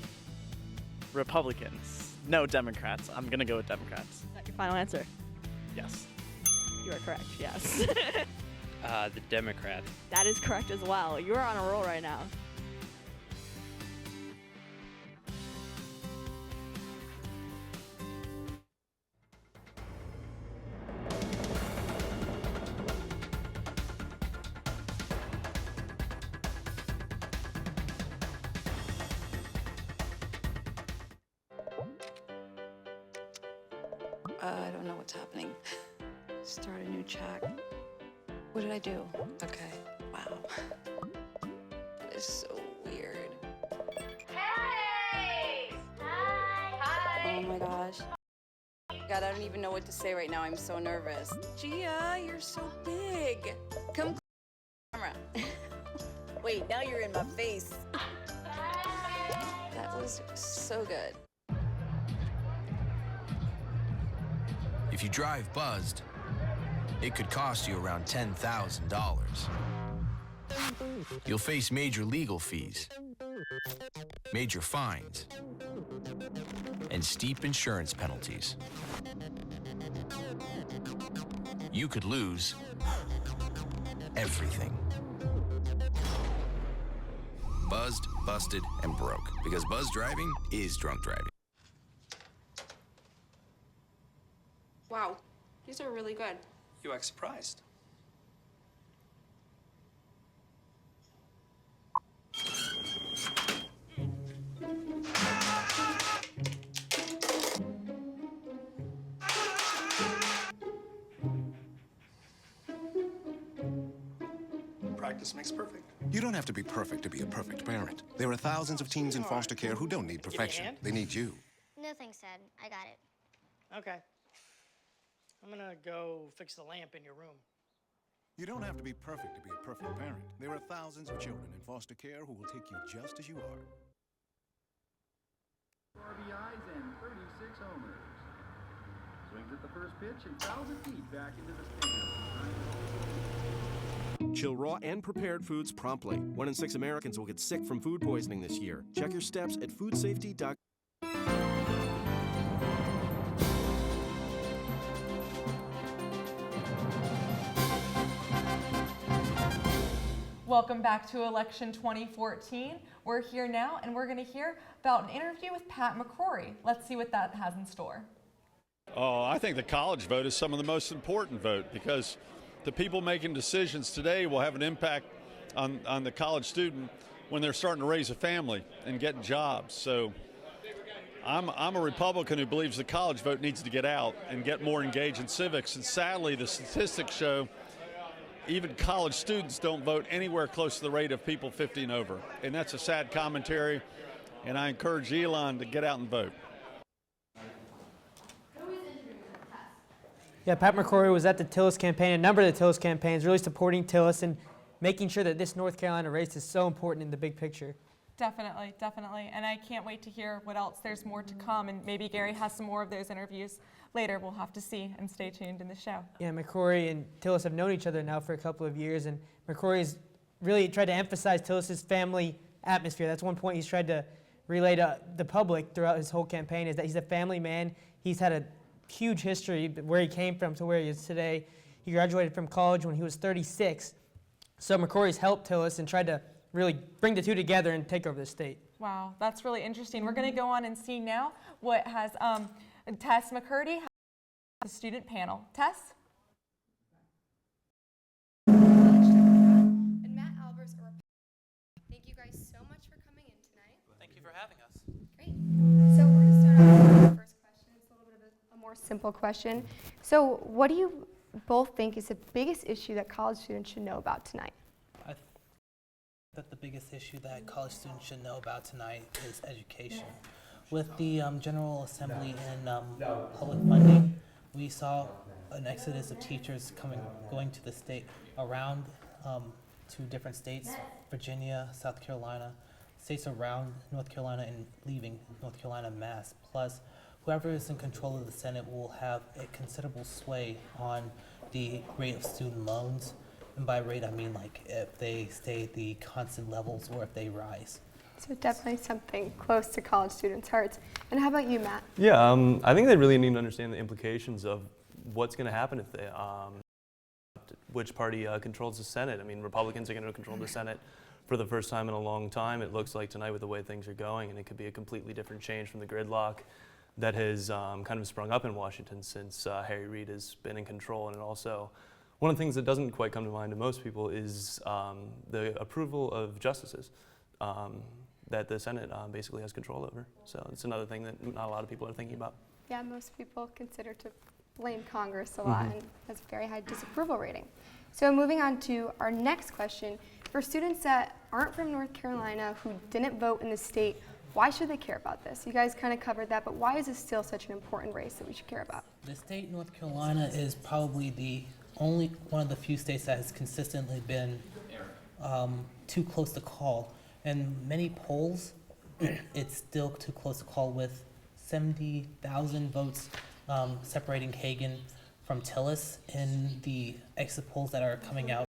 Republicans. No, Democrats. I'm going to go with Democrats. Is that your final answer? Yes. You are correct, yes. The Democrat. That is correct as well. You're on a roll right now. I don't know what's happening. Start a new chat. What did I do? Okay. Wow. That is so weird. Hey! Hi! Oh my gosh. God, I don't even know what to say right now. I'm so nervous. Gia, you're so big. Come camera. Wait, now you're in my face. That was so good. If you drive buzzed, it could cost you around $10,000. You'll face major legal fees, major fines, and steep insurance penalties. You could lose everything. Buzzed, busted, and broke. Because buzz driving is drunk driving. Wow, these are really good. You act surprised. Practice makes perfect. You don't have to be perfect to be a perfect parent. There are thousands of teens in foster care who don't need perfection. They need you. No thanks, Dad. I got it. Okay. I'm gonna go fix the lamp in your room. You don't have to be perfect to be a perfect parent. There are thousands of children in foster care who will take you just as you are. RBIs and 36 homers. Swings at the first pitch and fouls it deep back into the stands. Chill raw and prepared foods promptly. 1 in 6 Americans will get sick from food poisoning this year. Check your steps at foodsafety.gov. Welcome back to Election 2014. We're here now and we're going to hear about an interview with Pat McCrory. Let's see what that has in store. Oh, I think the college vote is some of the most important vote because the people making decisions today will have an impact on the college student when they're starting to raise a family and getting jobs. So I'm a Republican who believes the college vote needs to get out and get more engaged in civics. And sadly, the statistics show even college students don't vote anywhere close to the rate of people 50 and over. And that's a sad commentary, and I encourage Elon to get out and vote. Yeah, Pat McCrory was at the Tillis campaign, a number of the Tillis campaigns, really supporting Tillis and making sure that this North Carolina race is so important in the big picture. Definitely, definitely. And I can't wait to hear what else there's more to come. And maybe Gary has some more of those interviews later. We'll have to see and stay tuned in the show. Yeah, McCrory and Tillis have known each other now for a couple of years. And McCrory's really tried to emphasize Tillis's family atmosphere. That's one point he's tried to relay to the public throughout his whole campaign is that he's a family man. He's had a huge history where he came from to where he is today. He graduated from college when he was 36. So McCrory's helped Tillis and tried to really bring the two together and take over the state. Wow, that's really interesting. We're going to go on and see now what has Tess McCurdy, the student panel. Tess? And Matt Albers, a Republican. Thank you guys so much for coming in tonight. Thank you for having us. Great. So we're going to start off with the first question. It's a little bit of a more simple question. So what do you both think is the biggest issue that college students should know about tonight? I think that the biggest issue that college students should know about tonight is education. With the General Assembly and public funding, we saw an exodus of teachers going to the state around to different states, Virginia, South Carolina, states around North Carolina and leaving North Carolina mass. Plus, whoever is in control of the Senate will have a considerable sway on the rate of student loans. And by rate, I mean like if they stay at the constant levels or if they rise. So definitely something close to college students' hearts. And how about you, Matt? Yeah, I think they really need to understand the implications of what's going to happen if they which party controls the Senate. I mean, Republicans are going to control the Senate for the first time in a long time, it looks like tonight, with the way things are going, and it could be a completely different change from the gridlock that has kind of sprung up in Washington since Harry Reid has been in control. And also, one of the things that doesn't quite come to mind to most people is the approval of justices that the Senate basically has control over. So it's another thing that not a lot of people are thinking about. Yeah, most people consider to blame Congress a lot and has a very high disapproval rating. So moving on to our next question. For students that aren't from North Carolina who didn't vote in the state, why should they care about this? You guys kind of covered that, but why is this still such an important race that we should care about? The state North Carolina is probably the only one of the few states that has consistently been too close to call. And many polls, it's still too close to call, with 70,000 votes separating Hagan from Tillis in the exit polls that are coming out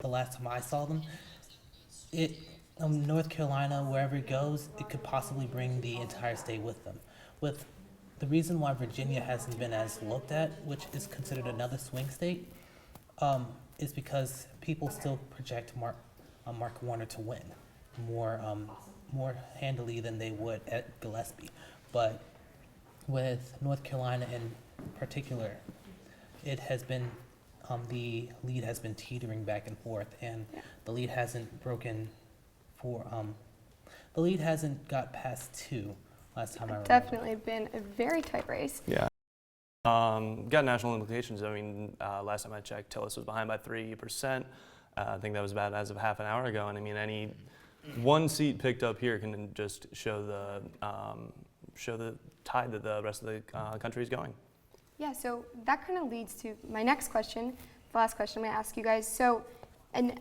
the last time I saw them. North Carolina, wherever it goes, it could possibly bring the entire state with them. With the reason why Virginia hasn't been as looked at, which is considered another swing state, is because people still project Mark Warner to win more handily than they would at Gillespie. But with North Carolina in particular, it has been the lead has been teetering back and forth, and the lead hasn't broken for the lead hasn't got past 2 last time I remember. Definitely been a very tight race. Yeah. Got national implications. I mean, last time I checked, Tillis was behind by 3%. I think that was about as of half an hour ago. And I mean, any one seat picked up here can just show the tide that the rest of the country is going. Yeah, so that kind of leads to my next question, the last question I'm going to ask you guys. So a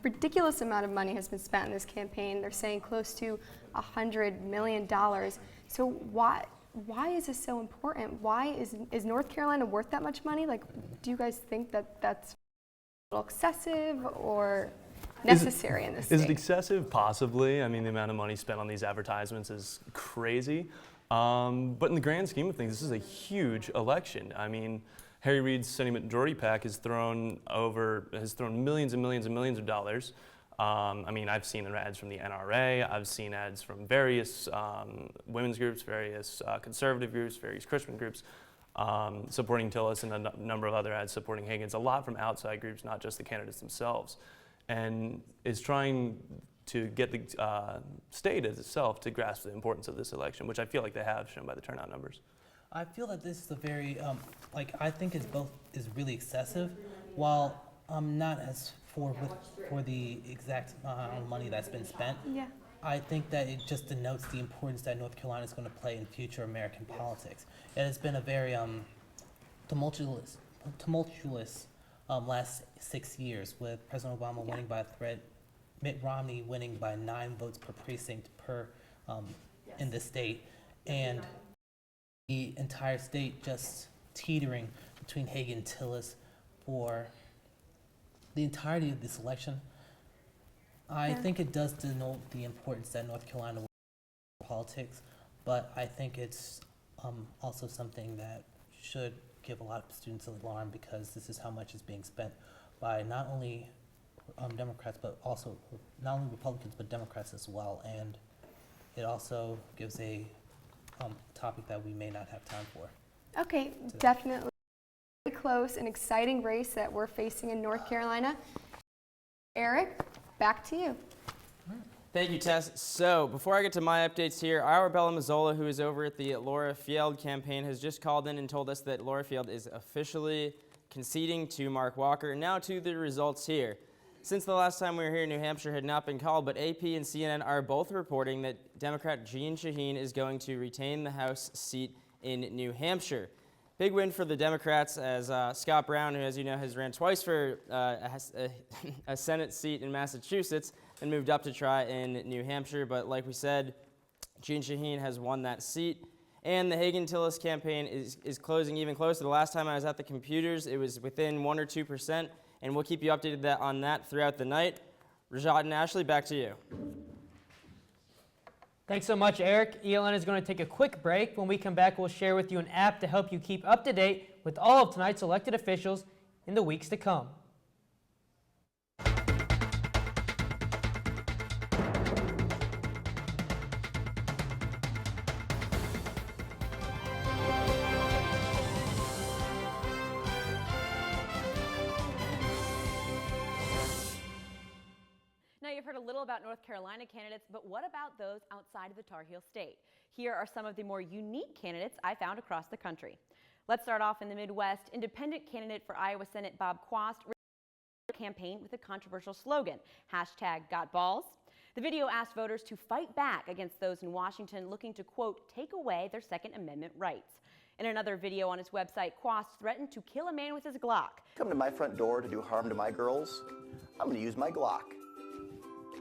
ridiculous amount of money has been spent in this campaign. They're saying close to $100 million. So why is this so important? Why is North Carolina worth that much money? Like, do you guys think that that's a little excessive or necessary in this state? Is it excessive? Possibly. I mean, the amount of money spent on these advertisements is crazy. But in the grand scheme of things, this is a huge election. I mean, Harry Reid's Senate Majority PAC has thrown millions and millions and millions of dollars. I mean, I've seen ads from the NRA, I've seen ads from various women's groups, various conservative groups, various Christian groups supporting Tillis, and a number of other ads supporting Hagan. It's a lot from outside groups, not just the candidates themselves. And is trying to get the state as itself to grasp the importance of this election, which I feel like they have, shown by the turnout numbers. I feel that this is a very, I think it's really excessive, while not as for the exact amount of money that's been spent. Yeah. I think that it just denotes the importance that North Carolina is going to play in future American politics. It has been a very tumultuous last 6 years, with President Obama winning by a thread, Mitt Romney winning by 9 votes per precinct in the state, and the entire state just teetering between Hagan and Tillis for the entirety of this election. I think it does denote the importance that North Carolina will in politics, but I think it's also something that should give a lot of students an alarm, because this is how much is being spent by not only Democrats, but also not only Republicans, but Democrats as well. And it also gives a topic that we may not have time for. Okay, definitely close and exciting race that we're facing in North Carolina. Eric, back to you. Thank you, Tess. So before I get to my updates here, Arabella Mazzola, who is over at the Laura Field campaign, has just called in and told us that Laura Field is officially conceding to Mark Walker. Now to the results here. Since the last time we were here, New Hampshire had not been called, but AP and CNN are both reporting that Democrat Jeanne Shaheen is going to retain the House seat in New Hampshire. Big win for the Democrats, as Scott Brown, who, as you know, has ran twice for a Senate seat in Massachusetts and moved up to try in New Hampshire. But like we said, Jeanne Shaheen has won that seat. And the Hagan-Tillis campaign is closing even closer. The last time I was at the computers, it was within 1 or 2%. And we'll keep you updated on that throughout the night. Rajat and Ashley, back to you. Thanks so much, Eric. Elon is going to take a quick break. When we come back, we'll share with you an app to help you keep up to date with all of tonight's elected officials in the weeks to come. little about North Carolina candidates, but what about those outside of the Tar Heel state? Here are some of the more unique candidates I found across the country. Let's start off in the Midwest. Independent candidate for Iowa Senate Bob Quast campaign with a controversial slogan, #GotBalls. The video asked voters to fight back against those in Washington looking to, quote, take away their Second Amendment rights. In another video on his website, Quast threatened to kill a man with his Glock. Come to my front door to do harm to my girls, I'm going to use my Glock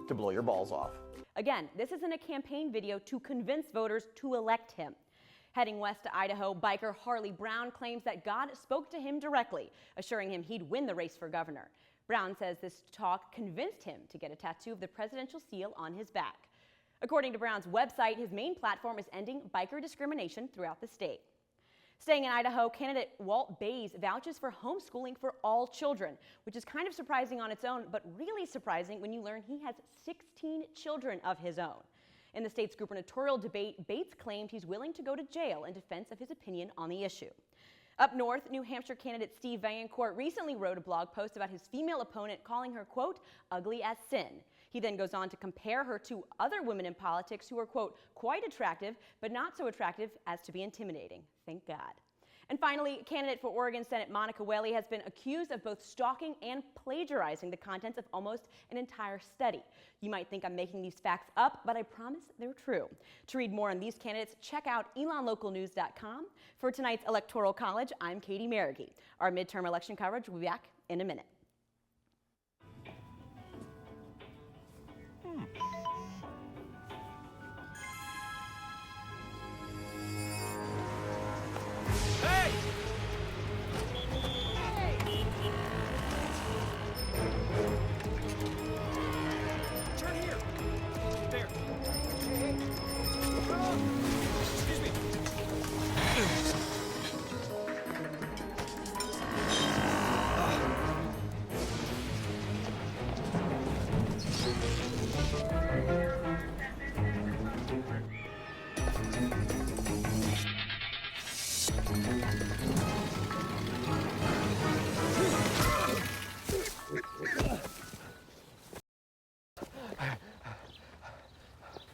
to blow your balls off. Again, this isn't a campaign video to convince voters to elect him. Heading west to Idaho, biker Harley Brown claims that God spoke to him directly, assuring him he'd win the race for governor. Brown says this talk convinced him to get a tattoo of the presidential seal on his back. According to Brown's website, his main platform is ending biker discrimination throughout the state. Staying in Idaho, candidate Walt Bays vouches for homeschooling for all children, which is kind of surprising on its own, but really surprising when you learn he has 16 children of his own. In the state's gubernatorial debate, Bates claimed he's willing to go to jail in defense of his opinion on the issue. Up north, New Hampshire candidate Steve Vaillancourt recently wrote a blog post about his female opponent, calling her, quote, ugly as sin. He then goes on to compare her to other women in politics who are, quote, quite attractive, but not so attractive as to be intimidating. Thank God. And finally, candidate for Oregon Senate Monica Whaley has been accused of both stalking and plagiarizing the contents of almost an entire study. You might think I'm making these facts up, but I promise they're true. To read more on these candidates, check out elonlocalnews.com. For tonight's Electoral College, I'm Katie Maraghi. Our midterm election coverage will be back in a minute.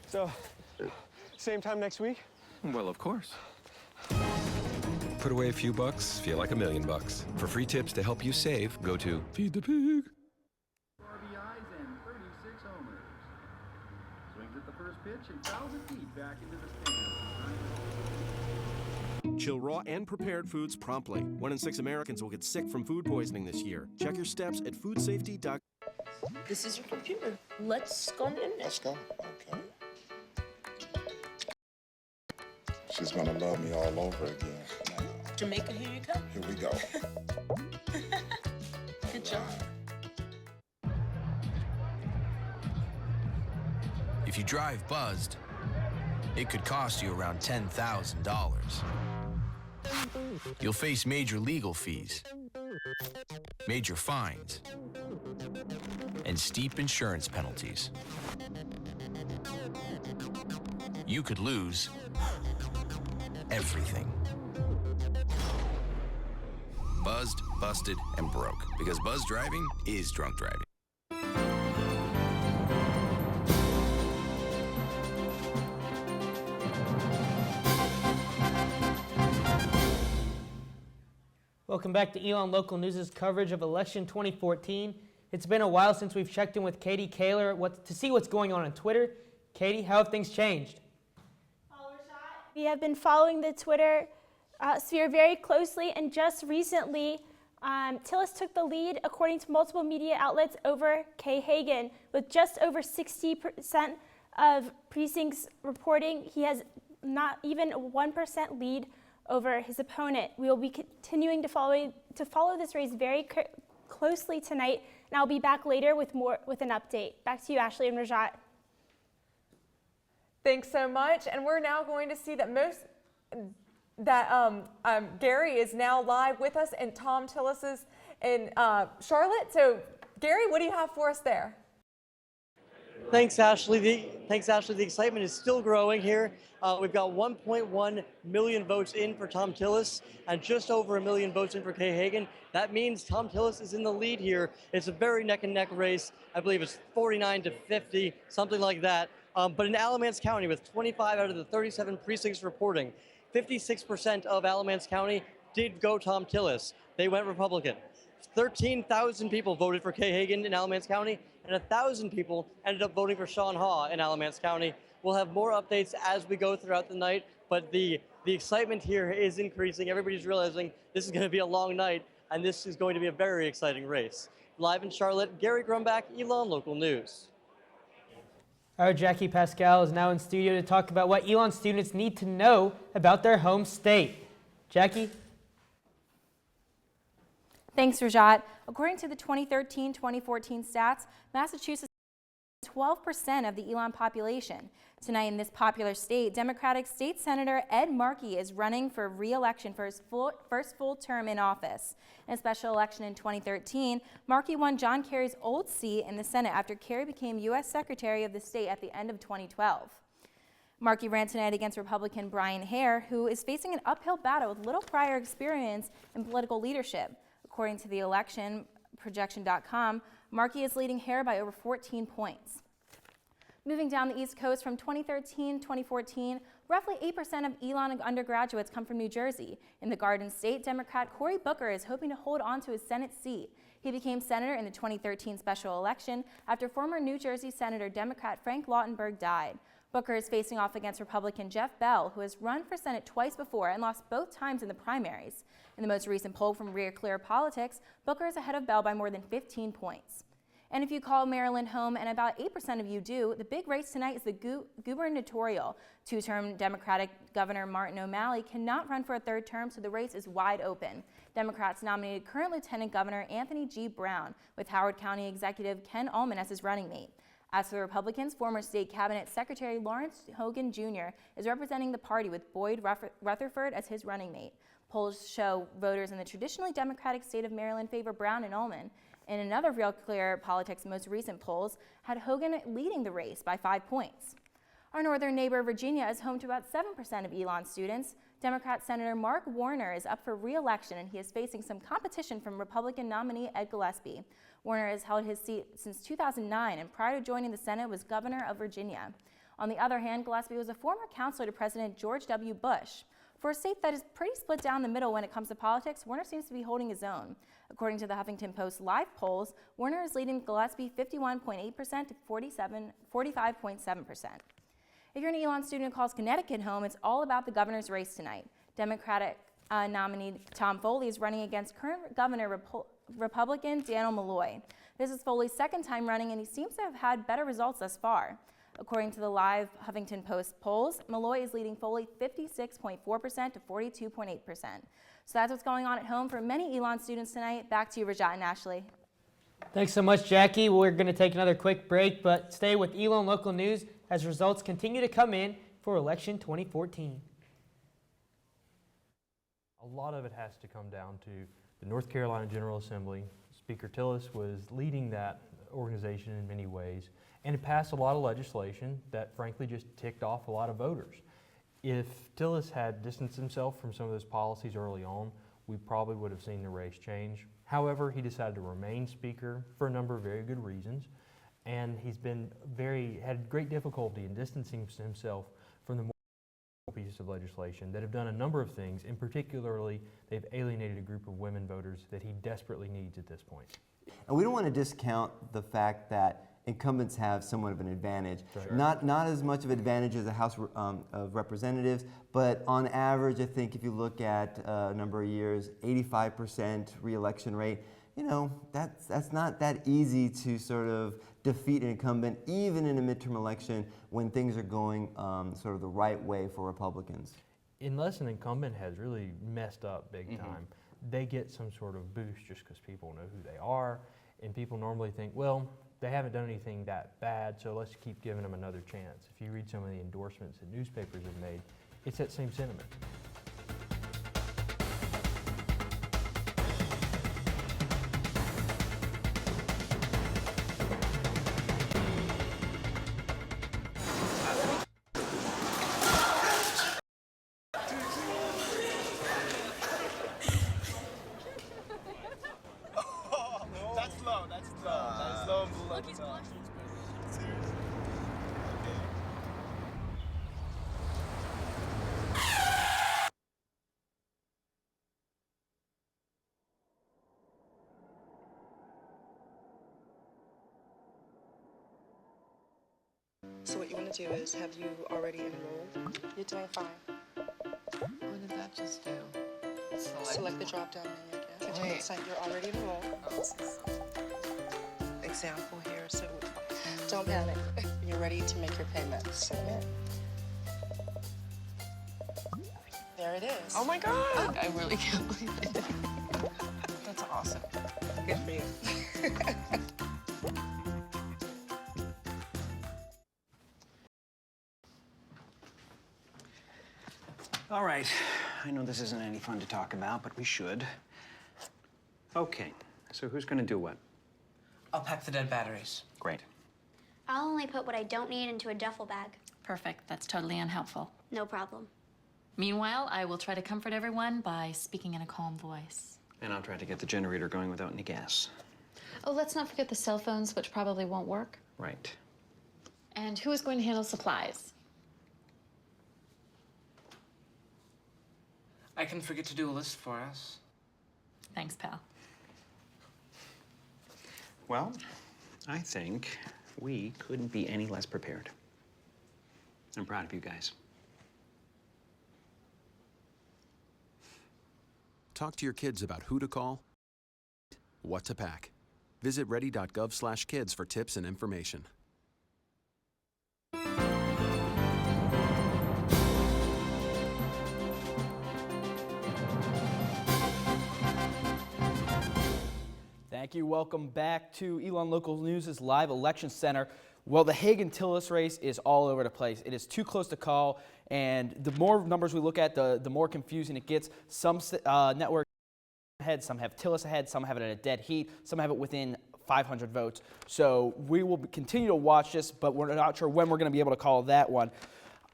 So, same time next week? Well, of course. Put away a few bucks, feel like $1 million. For free tips to help you save, go to Feed the Pig. RBIs and 36 homers. Swings at the first pitch and fouls it deep back into the stands. Chill raw and prepared foods promptly. 1 in 6 Americans will get sick from food poisoning this year. Check your steps at foodsafety.com. This is your computer. Let's go on the internet. Let's go. Okay. She's gonna love me all over again. Now, Jamaica, here you come. here we go. Good job. If you drive buzzed, it could cost you around $10,000. You'll face major legal fees, major fines, and steep insurance penalties. You could lose everything. Buzzed, busted, and broke. Because buzz driving is drunk driving. Welcome back to Elon Local News' coverage of election 2014. It's been a while since we've checked in with Katie Kaler to see what's going on Twitter. Katie, how have things changed? We have been following the Twitter sphere very closely, and just recently, Tillis took the lead, according to multiple media outlets, over Kay Hagan. With just over 60% of precincts reporting, he has not even a 1% lead over his opponent. We will be continuing to follow this race very closely tonight, and I'll be back later with an update. Back to you, Ashley and Rajat. Thanks so much, and we're now going to see that Gary is now live with us, and Tom Tillis is in Charlotte. So, Gary, what do you have for us there? Thanks, Ashley. The excitement is still growing here. We've got 1.1 million votes in for Tom Tillis and just over 1 million votes in for Kay Hagan. That means Tom Tillis is in the lead here. It's a very neck and neck race. I believe it's 49 to 50, something like that. But in Alamance County, with 25 out of the 37 precincts reporting, 56% of Alamance County did go Tom Tillis. They went Republican. 13,000 people voted for Kay Hagan in Alamance County, and 1,000 people ended up voting for Sean Haw in Alamance County. We'll have more updates as we go throughout the night, but the excitement here is increasing. Everybody's realizing this is going to be a long night, and this is going to be a very exciting race. Live in Charlotte, Gary Grumbach, Elon Local News. Our Jackie Pascal is now in studio to talk about what Elon students need to know about their home state. Jackie? Thanks, Rajat. According to the 2013-2014 stats, Massachusetts is 12% of the Elon population. Tonight in this popular state, Democratic State Senator Ed Markey is running for re-election for his first full term in office. In a special election in 2013, Markey won John Kerry's old seat in the Senate after Kerry became U.S. Secretary of the state at the end of 2012. Markey ran tonight against Republican Brian Hare, who is facing an uphill battle with little prior experience in political leadership. According to the election projection.com, Markey is leading Hare by over 14 points. Moving down the East Coast from 2013-2014, roughly 8% of Elon undergraduates come from New Jersey. In the Garden State, Democrat Cory Booker is hoping to hold on to his Senate seat. He became senator in the 2013 special election after former New Jersey Senator Democrat Frank Lautenberg died. Booker is facing off against Republican Jeff Bell, who has run for Senate twice before and lost both times in the primaries. In the most recent poll from Real Clear Politics, Booker is ahead of Bell by more than 15 points. And if you call Maryland home, and about 8% of you do, the big race tonight is the gubernatorial. Two-term Democratic Governor Martin O'Malley cannot run for a third term, so the race is wide open. Democrats nominated current Lieutenant Governor Anthony G. Brown, with Howard County Executive Ken Ullman as his running mate. As for the Republicans, former State Cabinet Secretary Lawrence Hogan Jr. is representing the party with Boyd Rutherford as his running mate. Polls show voters in the traditionally Democratic state of Maryland favor Brown and Ullman. In another Real Clear Politics most recent polls, had Hogan leading the race by 5 points. Our northern neighbor Virginia is home to about 7% of Elon students. Democrat Senator Mark Warner is up for re-election, and he is facing some competition from Republican nominee Ed Gillespie. Warner has held his seat since 2009, and prior to joining the Senate was governor of Virginia. On the other hand, Gillespie was a former counselor to President George W. Bush. For a state that is pretty split down the middle when it comes to politics, Warner seems to be holding his own. According to the Huffington Post live polls, Warner is leading Gillespie 51.8% to 45.7%. If you're an Elon student who calls Connecticut home, it's all about the governor's race tonight. Democratic nominee Tom Foley is running against current governor Republican Daniel Malloy. This is Foley's second time running, and he seems to have had better results thus far. According to the live Huffington Post polls, Malloy is leading Foley 56.4% to 42.8%. So that's what's going on at home for many Elon students tonight. Back to you, Rajat and Ashley. Thanks so much, Jackie. We're going to take another quick break, but stay with Elon Local News as results continue to come in for election 2014. A lot of it has to come down to the North Carolina General Assembly. Speaker Tillis was leading that organization in many ways, and it passed a lot of legislation that frankly just ticked off a lot of voters. If Tillis had distanced himself from some of those policies early on, we probably would have seen the race change. However, he decided to remain Speaker for a number of very good reasons, and he's had great difficulty in distancing himself from the more pieces of legislation that have done a number of things, and particularly they've alienated a group of women voters that he desperately needs at this point. And we don't want to discount the fact that incumbents have somewhat of an advantage. Sure. Not as much of an advantage as the House of Representatives, but on average, I think if you look at a number of years, 85% re-election rate, you know, that's not that easy to sort of defeat an incumbent, even in a midterm election when things are going sort of the right way for Republicans. Unless an incumbent has really messed up big time, they get some sort of boost just because people know who they are, and people normally think, well, they haven't done anything that bad, so let's keep giving them another chance. If you read some of the endorsements that newspapers have made, it's that same sentiment. to you is, have you already enrolled? You're doing fine. What did that just do? Select the drop-down menu again. Could you hit site? You're already enrolled. Example here, so don't panic. You're ready to make your payment. Submit. There it is. Oh my God! I really can't believe it. That's awesome. Good for you. All right, I know this isn't any fun to talk about, but we should. Okay, so who's gonna do what? I'll pack the dead batteries. Great. I'll only put what I don't need into a duffel bag. Perfect. That's totally unhelpful. No problem. Meanwhile, I will try to comfort everyone by speaking in a calm voice. And I'll try to get the generator going without any gas. Oh, let's not forget the cell phones, which probably won't work. Right. And who is going to handle supplies? I can forget to do a list for us. Thanks, pal. Well, I think we couldn't be any less prepared. I'm proud of you guys. Talk to your kids about who to call, what to pack. Visit ready.gov/kids for tips and information. Thank you. Welcome back to Elon Local News' live election center. Well, the Hagen-Tillis race is all over the place. It is too close to call, and the more numbers we look at, the more confusing it gets. Some networks ahead, some have Tillis ahead, some have it at a dead heat, some have it within 500 votes. So we will continue to watch this, but we're not sure when we're going to be able to call that one.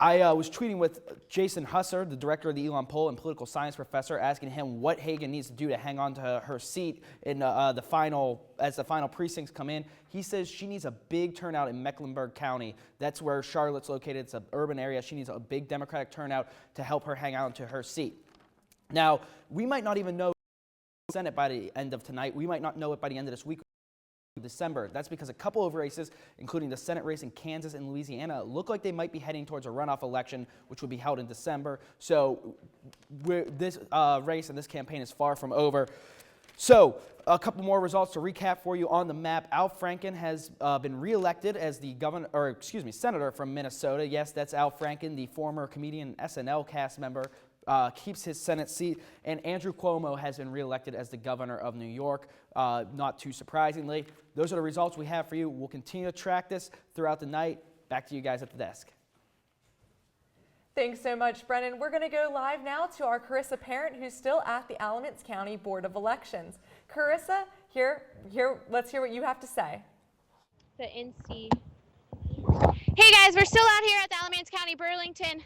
I was tweeting with Jason Husser, the director of the Elon poll and political science professor, asking him what Hagen needs to do to hang on to her seat in as the final precincts come in. He says she needs a big turnout in Mecklenburg County. That's where Charlotte's located. It's an urban area. She needs a big Democratic turnout to help her hang on to her seat. Now, we might not even know the Senate by the end of tonight. We might not know it by the end of this week. December. That's because a couple of races, including the Senate race in Kansas and Louisiana, look like they might be heading towards a runoff election, which would be held in December. So this race and this campaign is far from over. So a couple more results to recap for you on the map. Al Franken has been reelected as the senator from Minnesota. Yes, that's Al Franken, the former comedian SNL cast member. Keeps his Senate seat, and Andrew Cuomo has been reelected as the governor of New York, not too surprisingly. Those are the results we have for you. We'll continue to track this throughout the night. Back to you guys at the desk. Thanks so much, Brennan. We're going to go live now to our Carissa Parent, who's still at the Alamance County Board of Elections. Carissa, let's hear what you have to say. The NC. Hey guys, we're still out here at the Alamance County Burlington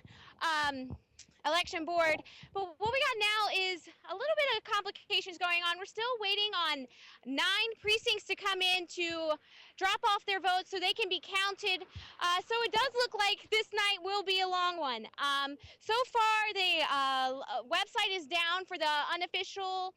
election board, but what we got now is a little bit of complications going on. We're still waiting on 9 precincts to come in to drop off their votes so they can be counted. So it does look like this night will be a long one. So far the website is down for the unofficial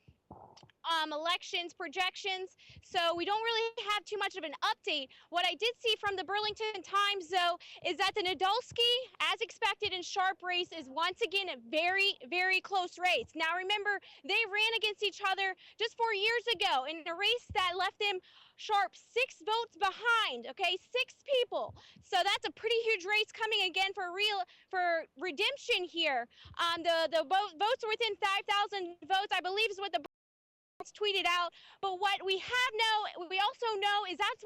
elections projections, so we don't really have too much of an update. What I did see from the Burlington Times, though, is that the Nadolski, as expected in Sharp race, is once again a very, very close race. Now remember, they ran against each other just 4 years ago in a race that left them Sharp 6 votes behind, okay, 6 people. So that's a pretty huge race coming again for redemption here. The votes are within 5,000 votes, I believe, is what the tweeted out. But what we also know is that's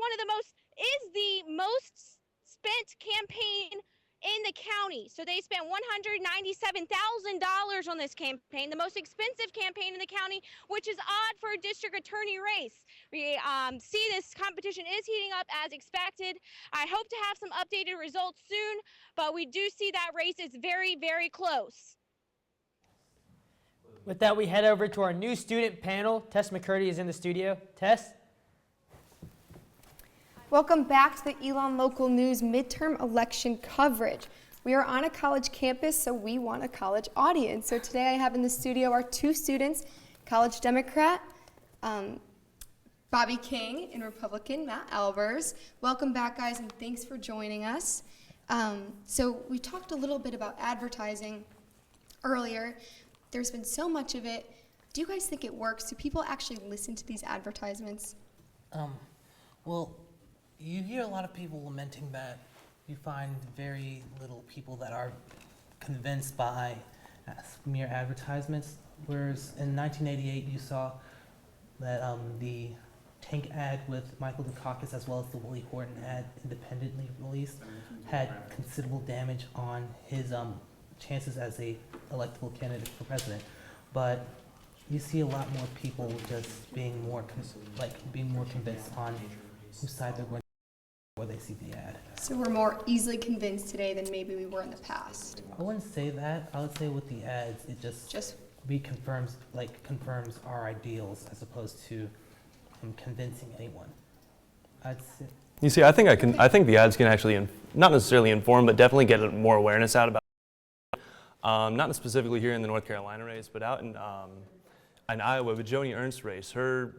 the most spent campaign in the county. So they spent $197,000 on this campaign, the most expensive campaign in the county, which is odd for a district attorney race. We see this competition is heating up as expected. I hope to have some updated results soon, but we do see that race is very, very close. With that, we head over to our new student panel. Tess McCurdy is in the studio. Tess? Welcome back to the Elon Local News midterm election coverage. We are on a college campus, so we want a college audience. So today I have in the studio our 2 students, college Democrat Bobby King and Republican Matt Albers. Welcome back, guys, and thanks for joining us. So we talked a little bit about advertising earlier. There's been so much of it. Do you guys think it works? Do people actually listen to these advertisements? Well, you hear a lot of people lamenting that you find very little people that are convinced by mere advertisements, whereas in 1988 you saw that the tank ad with Michael Dukakis as well as the Willie Horton ad independently released had considerable damage on his chances as a electable candidate for president. But you see a lot more people just being more convinced on whose side they're going to before they see the ad. So we're more easily convinced today than maybe we were in the past. I wouldn't say that. I would say with the ads, it just confirms our ideals as opposed to convincing anyone. I'd say. You see, I think the ads can actually, not necessarily inform, but definitely get more awareness out about. Not specifically here in the North Carolina race, but out in Iowa with Joni Ernst's race. Her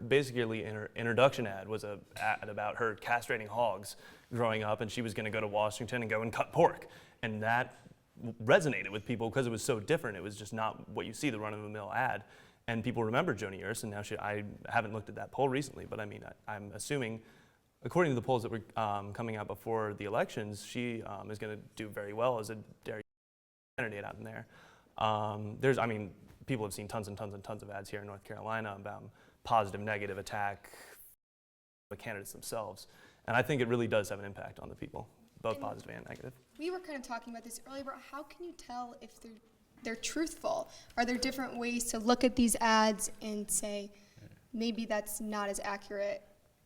introduction ad was an ad about her castrating hogs growing up, and she was going to go to Washington and go and cut pork, and that resonated with people because it was so different. It was just not what you see, the run-of-the-mill ad. And people remember Joni Ernst, and now I haven't looked at that poll recently, but I mean, I'm assuming, according to the polls that were coming out before the elections, she is going to do very well as a dairy candidate out in there. People have seen tons and tons and tons of ads here in North Carolina about positive, negative attack the candidates themselves. And I think it really does have an impact on the people, both positive and negative. We were kind of talking about this earlier, but how can you tell if they're truthful? Are there different ways to look at these ads and say, maybe that's not as accurate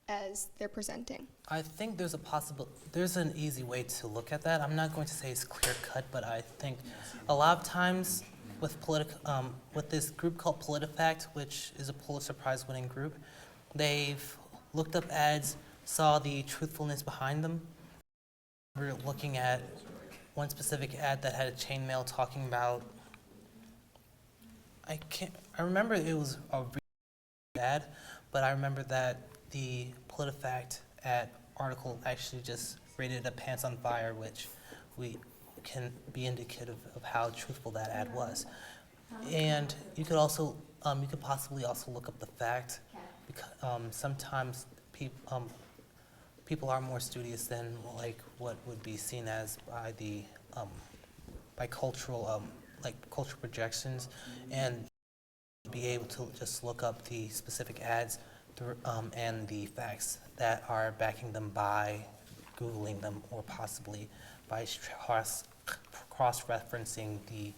as they're presenting? I think there's an easy way to look at that. I'm not going to say it's clear cut, but I think a lot of times with this group called PolitiFact, which is a Pulitzer Prize winning group, they've looked up ads, saw the truthfulness behind them. We're looking at one specific ad that had a chainmail talking about, I remember it was a ad, but I remember that the PolitiFact ad article actually just rated a pants on fire, which we can be indicative of how truthful that ad was. And you could also, you could possibly also look up the fact, because sometimes people are more studious than what would be seen as by the by cultural cultural projections, and be able to just look up the specific ads and the facts that are backing them by Googling them, or possibly by cross-referencing the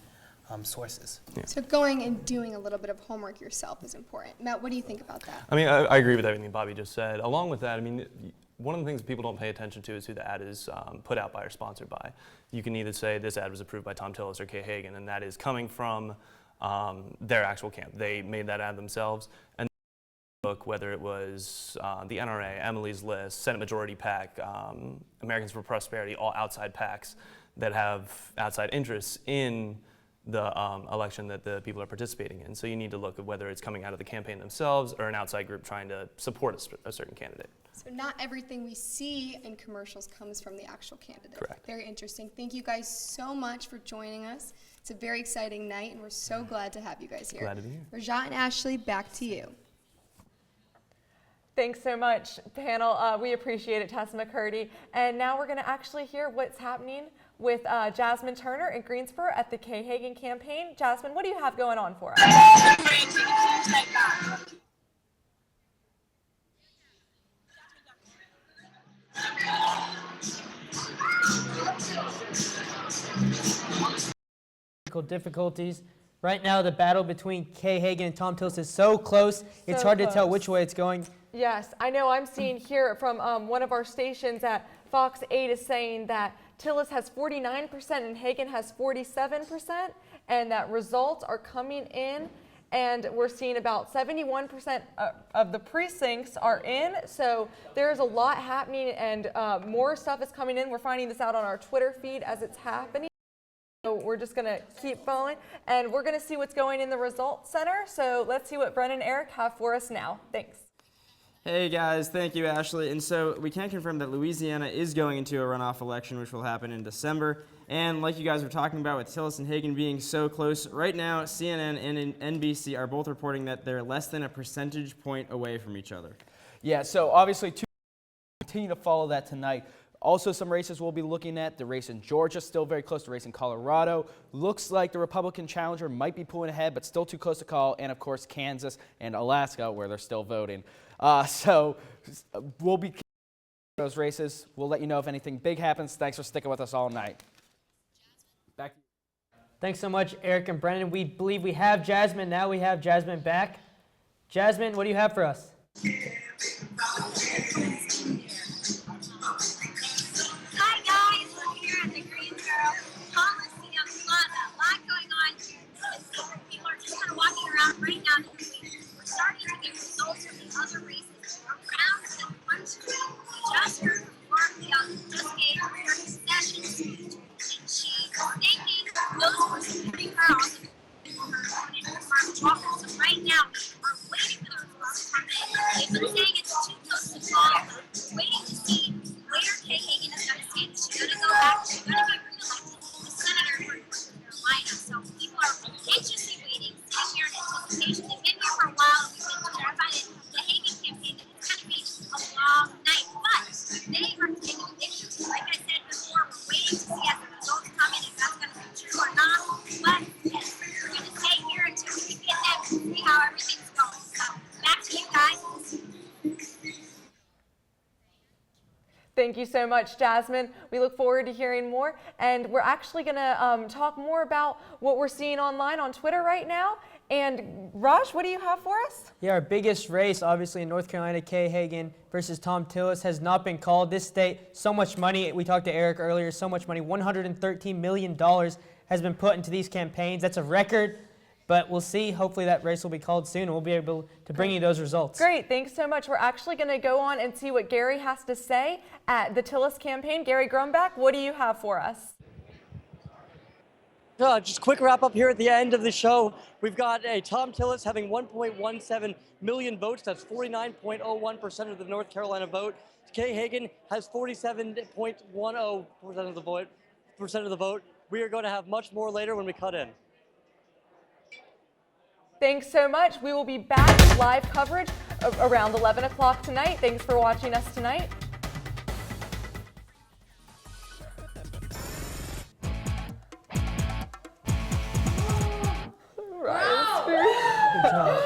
sources. Yeah. So going and doing a little bit of homework yourself is important. Matt, what do you think about that? I mean, I agree with everything Bobby just said. Along with that, I mean, one of the things people don't pay attention to is who the ad is put out by or sponsored by. You can either say this ad was approved by Tom Tillis or Kay Hagan, and that is coming from their actual camp. They made that ad themselves. And look, whether it was the NRA, Emily's List, Senate Majority PAC, Americans for Prosperity, all outside PACs that have outside interests in the election that the people are participating in. So you need to look at whether it's coming out of the campaign themselves or an outside group trying to support a certain candidate. So not everything we see in commercials comes from the actual candidate. Correct. Very interesting. Thank you guys so much for joining us. It's a very exciting night, and we're so glad to have you guys here. Glad to be here. Rajat and Ashley, back to you. Thanks so much, panel. We appreciate it, Tessa McCurdy. And now we're going to actually hear what's happening with Jasmine Turner in Greensboro at the Kay Hagan campaign. Jasmine, what do you have going on for us? Difficulties. Right now, the battle between Kay Hagan and Tom Tillis is so close, it's hard to tell which way it's going. Yes, I know. I'm seeing here from one of our stations at Fox 8 is saying that Tillis has 49% and Hagan has 47%, and that results are coming in, and we're seeing about 71% of the precincts are in. So there's a lot happening, and more stuff is coming in. We're finding this out on our Twitter feed as it's happening. So we're just going to keep following, and we're going to see what's going in the results center. So let's see what Brennan and Eric have for us now. Thanks. Hey guys, thank you, Ashley. And so we can confirm that Louisiana is going into a runoff election, which will happen in December. And like you guys were talking about with Tillis and Hagen being so close, right now CNN and NBC are both reporting that they're less than a percentage point away from each other. Yeah, so obviously continue to follow that tonight. Also, some races we'll be looking at. The race in Georgia, still very close. The race in Colorado. Looks like the Republican challenger might be pulling ahead, but still too close to call. And, of course, Kansas and Alaska, where they're still voting. So we'll be those races. We'll let you know if anything big happens. Thanks for sticking with us all night. Back to you. Thanks so much, Eric and Brennan. We believe we have Jasmine. Now we have Jasmine back. Jasmine, what do you have for us? Hi guys, we're here at the Greensboro Coliseum. A lot going on. People are just kind of walking around right now. We're starting to get results from the other races around the country. We just heard from Warfield, just gave her concession speech, and she was thanking those who were supporting her on the so right now, we're waiting for the results to come in. They've been saying it's too close to call. We're waiting to see where Kay Hagan is going to stand. She's going to go back. She's going to be reelected as senator for North Carolina. So people are anxiously waiting, sitting here in anticipation. They've been here for a while. We've been terrified at the Hagan campaign. It's going to be a long night, but they are taking pictures. Like I said before, we're waiting to see as the results come in if that's going to be true or not. But we're going to stay here until we can get them and see how everything's going. So back to you guys. Thank you so much, Jasmine. We look forward to hearing more. And we're actually going to talk more about what we're seeing online on Twitter right now. And Raj, what do you have for us? Yeah, our biggest race, obviously in North Carolina, Kay Hagan versus Tom Tillis, has not been called. This state, so much money. We talked to Eric earlier, so much money. $113 million has been put into these campaigns. That's a record. But we'll see. Hopefully that race will be called soon, and we'll be able to bring you those results. Great. Thanks so much. We're actually going to go on and see what Gary has to say at the Tillis campaign. Gary Grumbach, what do you have for us? Just quick wrap up here at the end of the show. We've got a Tom Tillis having 1.17 million votes. That's 49.01% of the North Carolina vote. Kay Hagan has 47.10% of the vote. We are going to have much more later when we cut in. Thanks so much. We will be back with live coverage around 11 o'clock tonight. Thanks for watching us tonight. Good job.